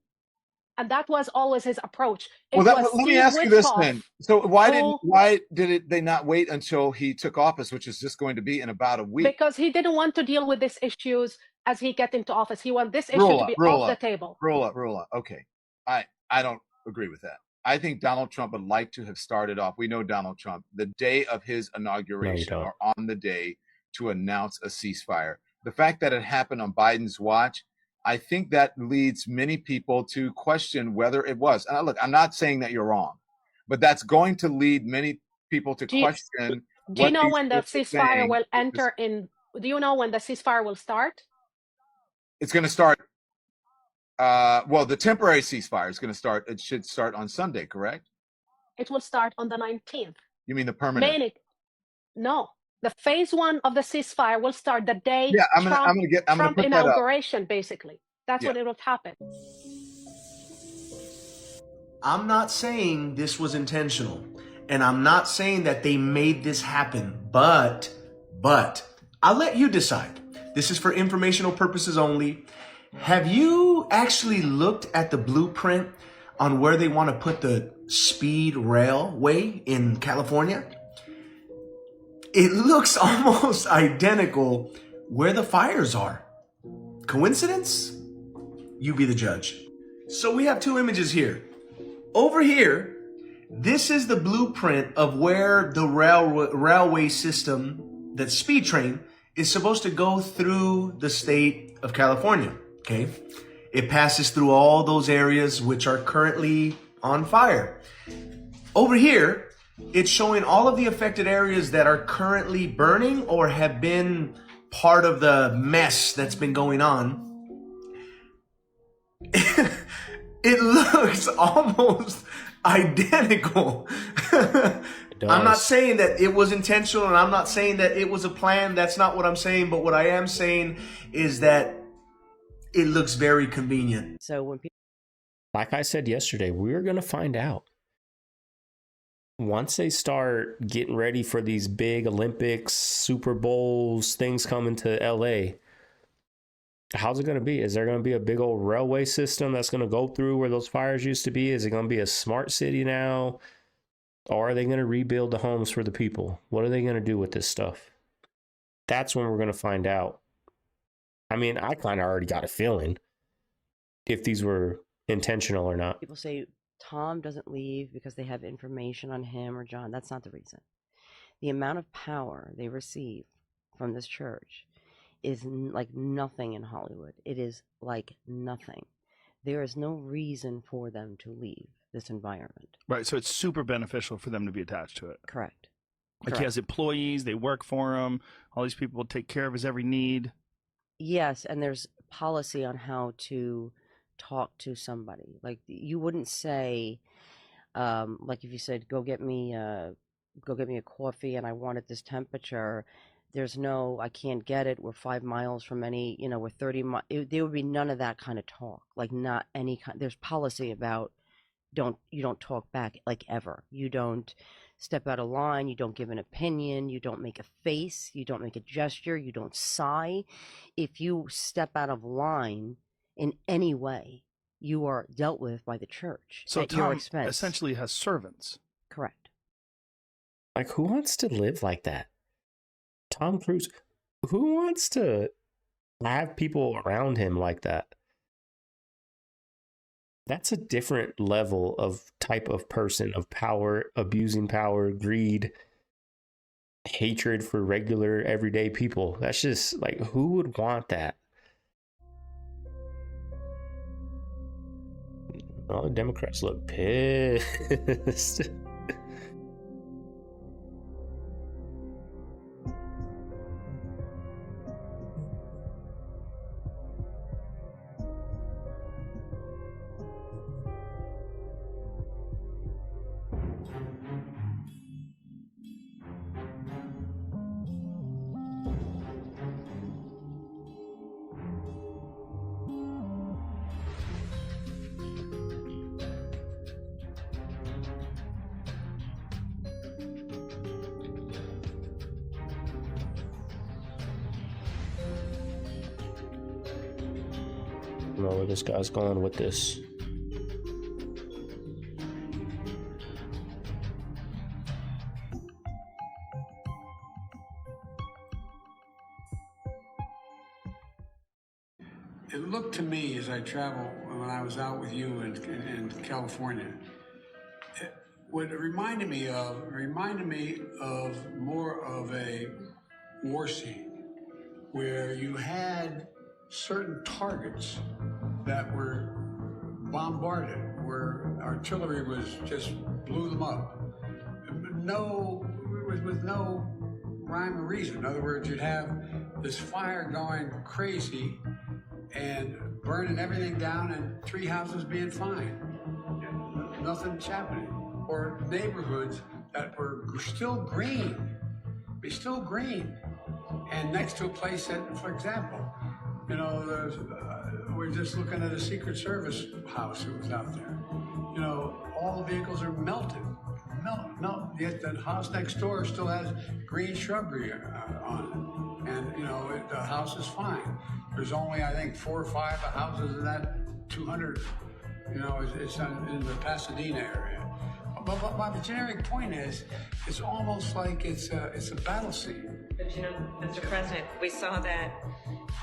And that was always his approach. Let me ask you this then. So why did they not wait until he took office, which is just going to be in about a week? Because he didn't want to deal with these issues as he get into office. He wants this issue to be off the table. Roll up. Okay. I don't agree with that. I think Donald Trump would like to have started off. We know Donald Trump, the day of his inauguration or on the day to announce a ceasefire. The fact that it happened on Biden's watch, I think that leads many people to question whether it was. And look, I'm not saying that you're wrong, but that's going to lead many people to question. Do you know when the ceasefire will enter in? Do you know when the ceasefire will start? It's going to start. Well, the temporary ceasefire is going to start. It should start on Sunday, correct? It will start on the 19th. You mean the permanent? No, the phase 1 of the ceasefire will start the day Trump put inauguration. Basically, that's when it will happen. I'm not saying this was intentional, and I'm not saying that they made this happen, but I'll let you decide. This is for informational purposes only. Have you actually looked at the blueprint on where they want to put the speed railway in California? It looks almost identical where the fires are. Coincidence? You be the judge. So we have two images here. Over here, this is the blueprint of where the railway system, that speed train, is supposed to go through the state of California. Okay, it passes through all those areas which are currently on fire. Over here, it's showing all of the affected areas that are currently burning or have been part of the mess that's been going on. It looks almost identical. I'm not saying that it was intentional, and I'm not saying that it was a plan. That's not what I'm saying. But what I am saying is that it looks very convenient. So when people, like I said yesterday, we're going to find out. Once they start getting ready for these big Olympics, Super Bowls, things coming to LA, how's it going to be? Is there going to be a big old railway system that's going to go through where those fires used to be? Is it going to be a smart city now? Or are they going to rebuild the homes for the people? What are they going to do with this stuff? That's when we're going to find out. I mean, I kind of already got a feeling if these were intentional or not. people say Tom doesn't leave because they have information on him or John. That's not the reason. The amount of power they receive from this church is like nothing in Hollywood. It is like nothing. There is no reason for them to leave this environment. Right, so it's super beneficial for them to be attached to it. Correct. Like he has employees, they work for him, all these people will take care of his every need. Yes, and there's policy on how to talk to somebody. Like you wouldn't say, like if you said, go get me a coffee and I want it this temperature. There's no, I can't get it. We're 5 miles from any, we're 30 miles. There would be none of that kind of talk. Like not any kind. There's policy about you don't talk back like ever. You don't step out of line. You don't give an opinion. You don't make a face. You don't make a gesture. You don't sigh. If you step out of line in any way, you are dealt with by the church. So at Tom your expense. essentially has servants. Correct. Like, who wants to live like that? Tom Cruise, who wants to have people around him like that? That's a different level of type of person, of power, abusing power, greed, hatred for regular everyday people. That's just like, who would want that? All the Democrats look pissed. I don't know where this guy's going with this. it looked to me as I traveled when I was out with you in California, what it reminded me of more of a war scene where you had certain targets that were bombarded, where artillery was just blew them up. With no rhyme or reason. In other words, you'd have this fire going crazy and burning everything down and 3 houses being fine. Nothing's happening. Or neighborhoods that were still green, and next to a place that, for example, you know, we're just looking at a Secret Service house that was out there. You know, all the vehicles are melted. Yet the house next door still has green shrubbery on it. And, you know, the house is fine. There's only, I think, 4 or 5 houses in that 200, you know, it's in the Pasadena area. But my generic point is, it's almost like it's a battle scene. But you know, Mr. President, we saw that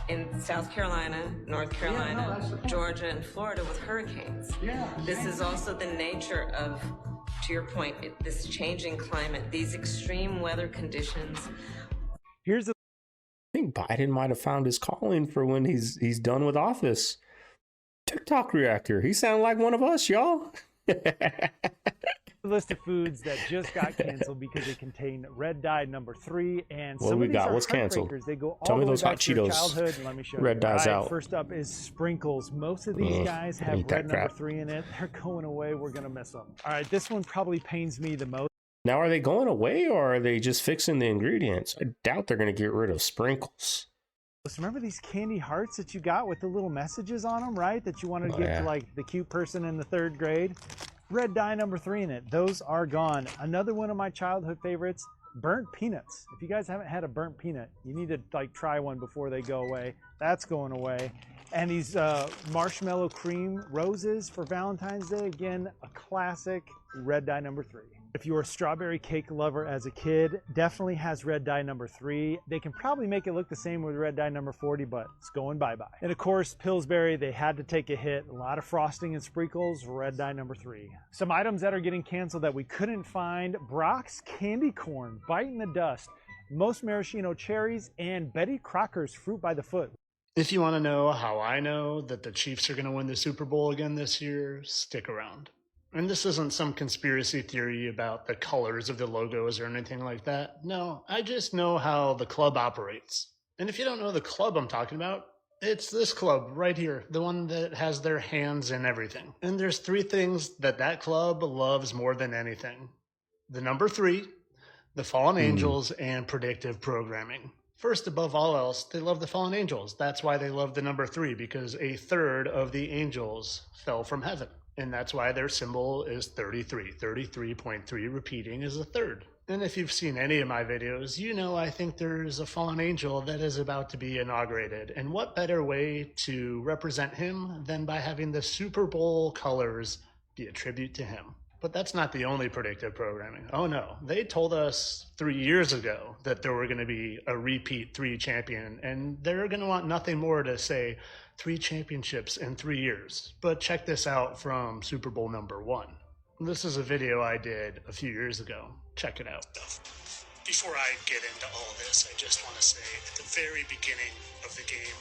in South Carolina, North Carolina, Georgia, and Florida with hurricanes. Yeah. This is also the nature of, to your point, this changing climate, these extreme weather conditions. I think Biden might have found his calling for when he's done with office. TikTok reactor. He sounded like one of us, y'all. List of foods that just got canceled because they contain red dye number 3, and what some we of these got? are What's canceled? heartbreakers. They go all Tell me the way those back hot to your Cheetos. childhood. Let me show Red you. dye's All right, out. first up is sprinkles. Most of these guys have eat that red number crap. 3 in it. They're going away. We're gonna miss them. All right, this one probably pains me the most. Now, are they going away or are they just fixing the ingredients? I doubt they're going to get rid of sprinkles. Remember these candy hearts that you got with the little messages on them, right? That you wanted to give to like the cute person in the 3rd grade? Red dye number 3 in it. Those are gone. Another one of my childhood favorites, burnt peanuts. If you guys haven't had a burnt peanut, you need to like try one before they go away. That's going away. And these marshmallow cream roses for Valentine's Day. Again, a classic, red dye number 3. If you're a strawberry cake lover as a kid, definitely has red dye number 3. They can probably make it look the same with red dye number 40, but it's going bye-bye. And of course, Pillsbury, they had to take a hit. A lot of frosting and sprinkles, red dye number 3. Some items that are getting canceled that we couldn't find, Brock's candy corn, biting the dust, most maraschino cherries, and Betty Crocker's fruit by the foot. If you want to know how I know that the Chiefs are going to win the Super Bowl again this year, stick around. And this isn't some conspiracy theory about the colors of the logos or anything like that. No, I just know how the club operates. And if you don't know the club I'm talking about, it's this club right here, the one that has their hands in everything. And there's 3 things that club loves more than anything. The number 3, the fallen angels, and predictive programming. First, above all else, they love the fallen angels. That's why they love the number 3, because 1/3 of the angels fell from heaven. And that's why their symbol is 33. 33.3 repeating is 1/3. And if you've seen any of my videos, you know I think there's a fallen angel that is about to be inaugurated. And what better way to represent him than by having the Super Bowl colors be a tribute to him? But that's not the only predictive programming. Oh no, they told us 3 years ago that there were going to be a repeat 3 champion, and they're going to want nothing more to say 3 championships in 3 years. But check this out from Super Bowl number 1. This is a video I did a few years ago. Check it out. Before I get into all this, I just want to say at the very beginning of the game,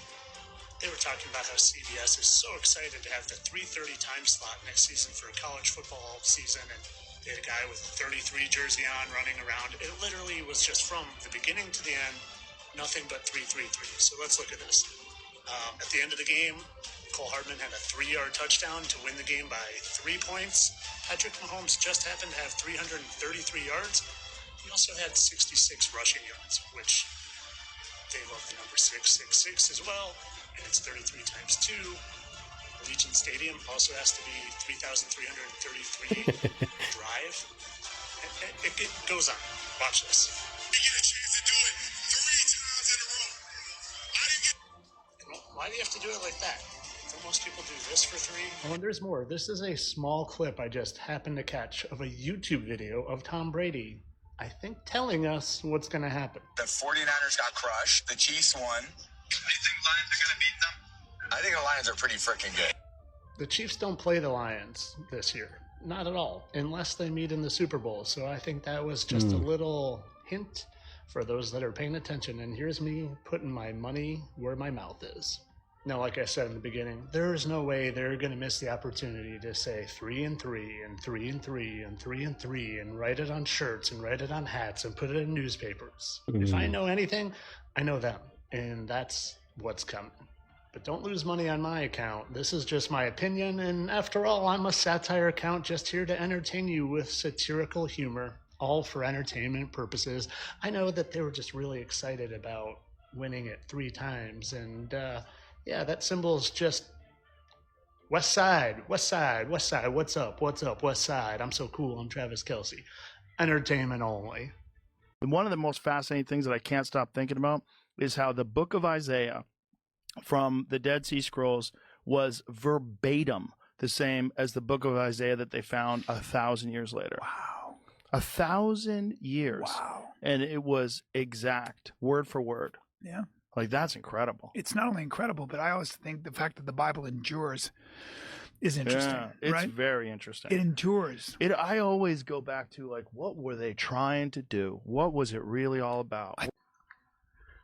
they were talking about how CBS is so excited to have the 3:30 time slot next season for a college football season, and they had a guy with a 33 jersey on running around. It literally was just from the beginning to the end, nothing but 3-3-3. So let's look at this. At the end of the game, Cole Hardman had a 3-yard touchdown to win the game by 3 points. Patrick Mahomes just happened to have 333 yards. He also had 66 rushing yards, which they love the number 666 as well. And it's 33 times 2. Allegiant Stadium also has to be 3,333 drive. It goes on. Watch this. You get a chance to do it 3 times in a row. Why do you have to do it like that? Don't most people do this for 3? Oh, and there's more. This is a small clip I just happened to catch of a YouTube video of Tom Brady, I think, telling us what's going to happen. The 49ers got crushed. The Chiefs won. Do you think Lions are going to beat them? I think the Lions are pretty freaking good. The Chiefs don't play the Lions this year. Not at all, unless they meet in the Super Bowl. So I think that was just a little hint for those that are paying attention. And here's me putting my money where my mouth is. Now, like I said in the beginning, there's no way they're going to miss the opportunity to say 3-3 and 3-3 and 3-3 and write it on shirts and write it on hats and put it in newspapers. If I know anything, I know them. And that's what's coming. But don't lose money on my account. This is just my opinion, and after all, I'm a satire account just here to entertain you with satirical humor, all for entertainment purposes. I know that they were just really excited about winning it 3 times, and yeah, that symbol is just West Side, West Side, West Side, what's up, West Side. I'm so cool, I'm Travis Kelce. Entertainment only. One of the most fascinating things that I can't stop thinking about is how the book of Isaiah from the Dead Sea Scrolls was verbatim the same as the book of Isaiah that they found 1,000 years later. Wow. 1,000 years. Wow. And it was exact, word for word. Yeah. Like, that's incredible. It's not only incredible, but I always think the fact that the Bible endures is interesting. Yeah, it's right? very interesting. It endures. I always go back to, like, what were they trying to do? What was it really all about?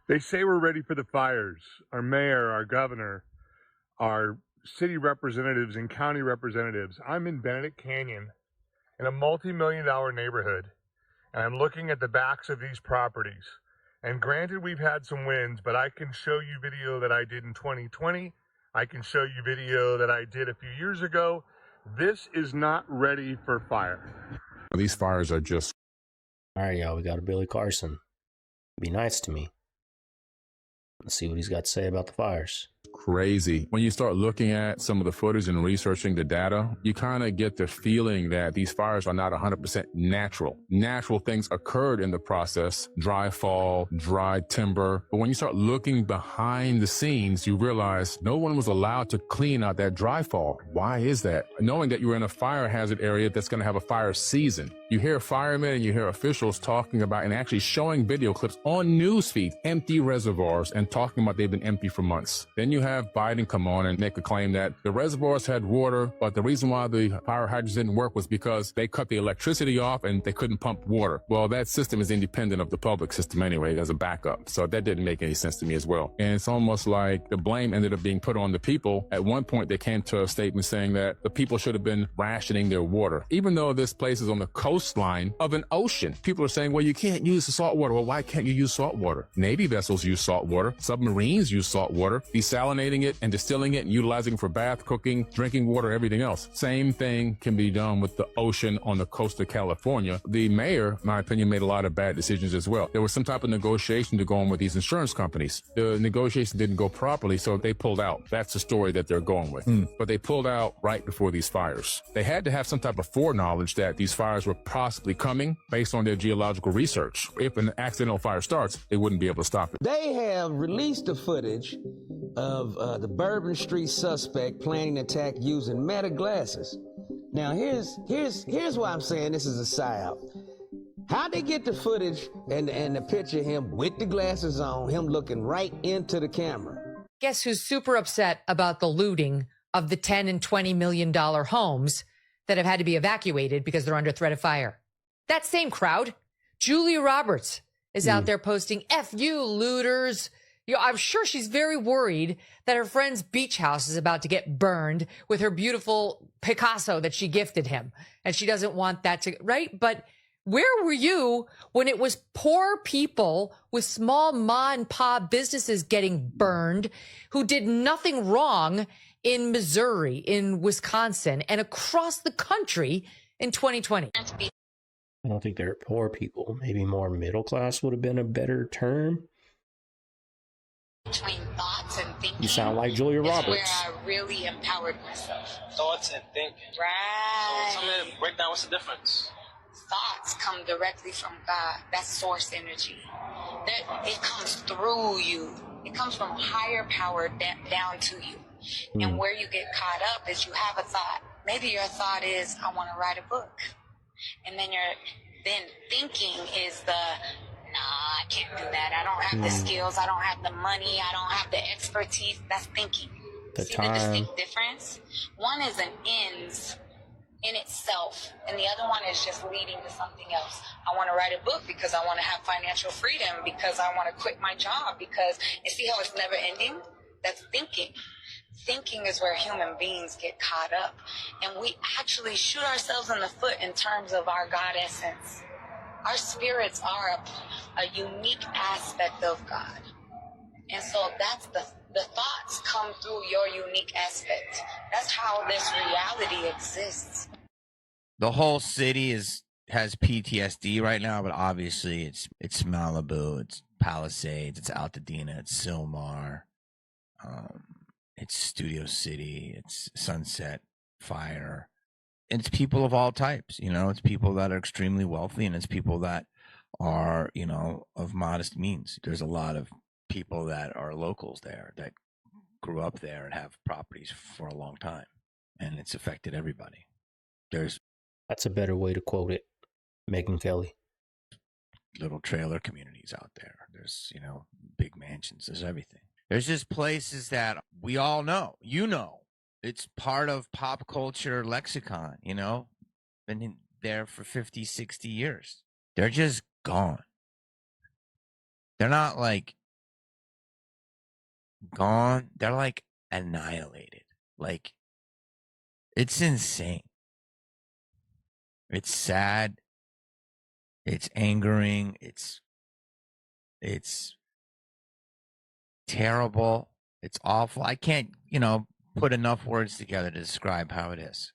They say we're ready for the fires. Our mayor, our governor, our city representatives and county representatives. I'm in Benedict Canyon in a multi-million-dollar neighborhood, and I'm looking at the backs of these properties. And granted, we've had some wins, but I can show you video that I did in 2020. I can show you video that I did a few years ago. This is not ready for fire. These fires are just... All right, y'all, we got a Billy Carson. Be nice to me. Let's see what he's got to say about the fires. Crazy. When you start looking at some of the footage and researching the data, you kind of get the feeling that these fires are not 100% natural. Natural things occurred in the process, dry fall, dry timber. But when you start looking behind the scenes, you realize no one was allowed to clean out that dry fall. Why is that? Knowing that you're in a fire hazard area that's going to have a fire season. You hear firemen and you hear officials talking about and actually showing video clips on newsfeed, empty reservoirs, and talking about they've been empty for months. Then you have Biden come on and make a claim that the reservoirs had water, but the reason why the fire hydrants didn't work was because they cut the electricity off and they couldn't pump water. Well, that system is independent of the public system anyway as a backup. So that didn't make any sense to me as well. And it's almost like the blame ended up being put on the people. At one point, they came to a statement saying that the people should have been rationing their water. Even though this place is on the coastline of an ocean, people are saying, well, you can't use the salt water. Well, why can't you use salt water? Navy vessels use salt water. Submarines use salt water. Desalinating it and distilling it and utilizing it for bath, cooking, drinking water, everything else. Same thing can be done with the ocean on the coast of California. The mayor, in my opinion, made a lot of bad decisions as well. There was some type of negotiation to go on with these insurance companies. The negotiation didn't go properly, so they pulled out. That's the story that they're going with. But they pulled out right before these fires. They had to have some type of foreknowledge that these fires were possibly coming based on their geological research. If an accidental fire starts, they wouldn't be able to stop it. They have released the footage of the Bourbon Street suspect planning an attack using meta glasses. Now here's why I'm saying this is a psyop. How'd they get the footage and the picture of him with the glasses on, him looking right into the camera? Guess who's super upset about the looting of the $10 and $20 million homes that have had to be evacuated because they're under threat of fire? That same crowd. Julia Roberts is out there posting, F you, looters. You know, I'm sure she's very worried that her friend's beach house is about to get burned with her beautiful Picasso that she gifted him. And she doesn't want that to, right? But where were you when it was poor people with small ma and pa businesses getting burned who did nothing wrong in Missouri, in Wisconsin, and across the country in 2020? I don't think they're poor people. Maybe more middle class would have been a better term. Between thoughts and thinking. You sound like Julia Roberts. Where I really empowered myself. Thoughts and thinking. Right. So tell me, break down, what's the difference? Thoughts come directly from God. That's source energy. It comes through you. It comes from higher power down to you. And where you get caught up is you have a thought. Maybe your thought is, I want to write a book. And then thinking is I can't do that. I don't have the skills. I don't have the money. I don't have the expertise. That's thinking. The See the distinct difference? One is an ends in itself, and the other one is just leading to something else. I want to write a book because I want to have financial freedom, because I want to quit my job, because you see how it's never ending? That's thinking. Thinking is where human beings get caught up, and we actually shoot ourselves in the foot in terms of our God essence. Our spirits are a unique aspect of God, and so that's the thoughts come through your unique aspect. That's how this reality exists. The whole city has PTSD right now, but obviously it's Malibu, it's Palisades, it's Altadena, it's Silmar, it's Studio City, it's Sunset Fire. It's people of all types, you know. It's people that are extremely wealthy, and it's people that are, you know, of modest means. There's a lot of people that are locals there that grew up there and have properties for a long time, and it's affected everybody. That's a better way to quote it, Megyn Kelly. Little trailer communities out there. There's, you know, big mansions. There's everything. There's just places that we all know. You know, it's part of pop culture lexicon, you know, been in there for 50, 60 years. They're just gone. They're not like gone. They're like annihilated. Like, it's insane. It's sad. It's angering. It's terrible. It's awful. I can't, you know, put enough words together to describe how it is.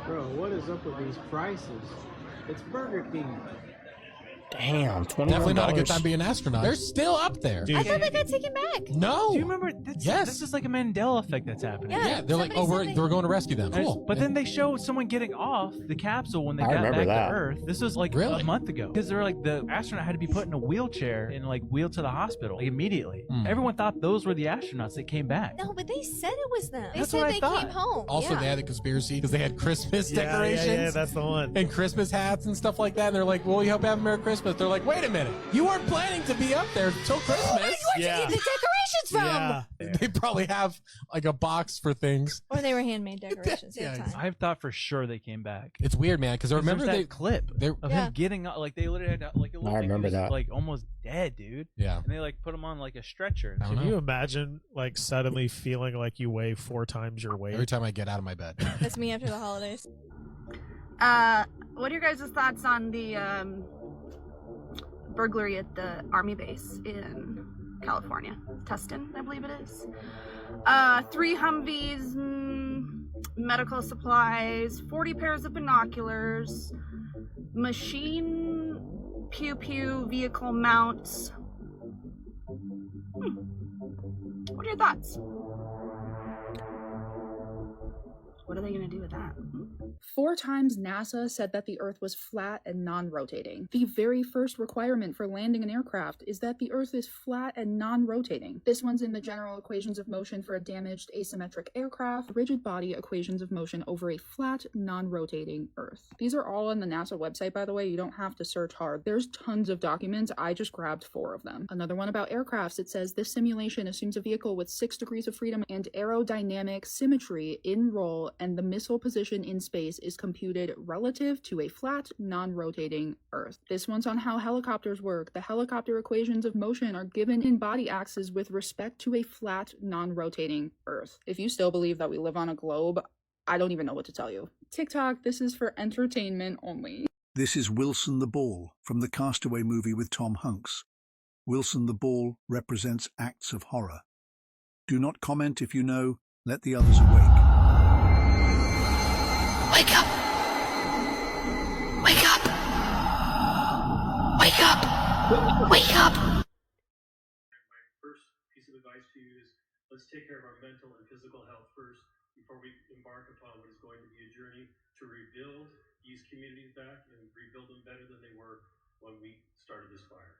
Bro, what is up with these prices? It's Burger King. Damn, $21. Definitely not a good time to be an astronaut. They're still up there. I thought they got taken back. No. Do you remember? This is like a Mandela effect that's happening. Yeah, they're like, oh, we're going to rescue them. Cool. But then they show someone getting off the capsule when they got back to Earth. This was like a month ago. Because they were like, the astronaut had to be put in a wheelchair and like wheeled to the hospital like, immediately. Everyone thought those were the astronauts that came back. No, but they said it was them. They That's said what I they thought. came home. Also, they had a conspiracy because they had Christmas decorations. Yeah, that's the one. And Christmas hats and stuff like that. And they're like, well, we hope you have a Merry Christmas. They're like, wait a minute. You weren't planning to be up there until Christmas. Where'd you get the decorations from? Yeah. They probably have like a box for things. Or they were handmade decorations. I thought for sure they came back. It's weird, man, because I remember that clip of Yeah. him getting up. Like they literally had to, like it looked I like remember he was, that. like almost dead, dude. Yeah. And they like put him on like a stretcher. Can you imagine like suddenly feeling like you weigh 4 times your weight? Every time I get out of my bed. That's me after the holidays. What are your guys' thoughts on the burglary at the Army base in California? Tustin, I believe it is. 3 Humvees, medical supplies, 40 pairs of binoculars, machine pew-pew vehicle mounts. What are your thoughts? What are they going to do with that? 4 times NASA said that the Earth was flat and non-rotating. The very first requirement for landing an aircraft is that the Earth is flat and non-rotating. This one's in the general equations of motion for a damaged asymmetric aircraft, rigid body equations of motion over a flat, non-rotating Earth. These are all on the NASA website, by the way. You don't have to search hard. There's tons of documents. I just grabbed 4 of them. Another one about aircrafts. It says this simulation assumes a vehicle with 6 degrees of freedom and aerodynamic symmetry in roll, and the missile position in space is computed relative to a flat, non-rotating Earth. This one's on how helicopters work. The helicopter equations of motion are given in body axes with respect to a flat, non-rotating Earth. If you still believe that we live on a globe, I don't even know what to tell you. TikTok, this is for entertainment only. This is Wilson the Ball from the Castaway movie with Tom Hanks. Wilson the Ball represents acts of horror. Do not comment if you know, let the others awake. Wake up! Wake up! Wake up! Wake up! My first piece of advice to you is let's take care of our mental and physical health first before we embark upon what is going to be a journey to rebuild these communities back and rebuild them better than they were when we started this fire.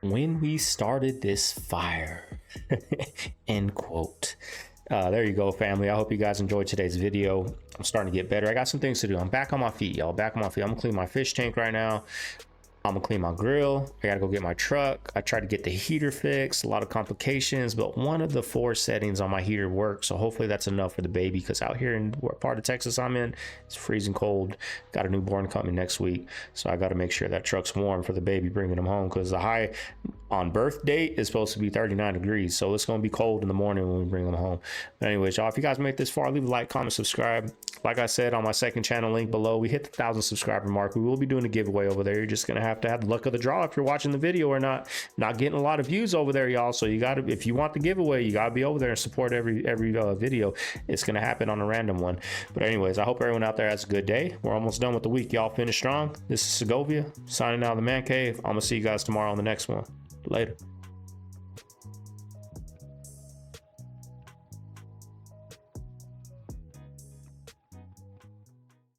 When we started this fire. End quote. There you go, family. I hope you guys enjoyed today's video. I'm starting to get better. I got some things to do. I'm back on my feet, y'all. Back on my feet. I'm gonna clean my fish tank right now. I'm gonna clean my grill. I gotta go get my truck. I tried to get the heater fixed, a lot of complications, but one of the 4 settings on my heater works. So hopefully that's enough for the baby, because out here in what part of Texas I'm in, it's freezing cold. Got a newborn coming next week. So I gotta make sure that truck's warm for the baby, bringing him home, because the high on birth date is supposed to be 39 degrees. So it's gonna be cold in the morning when we bring them home. But anyways, y'all, if you guys made it this far, leave a like, comment, subscribe. Like I said, on my second channel link below, we hit the 1,000 subscriber mark. We will be doing a giveaway over there. You're just gonna have to have the luck of the draw if you're watching the video or not. Not getting a lot of views over there, y'all. So you gotta, if you want the giveaway, you gotta be over there and support every video. It's gonna happen on a random one. But anyways, I hope everyone out there has a good day. We're almost done with the week. Y'all finish strong. This is Segovia signing out of the man cave. I'm gonna see you guys tomorrow on the next one. Later.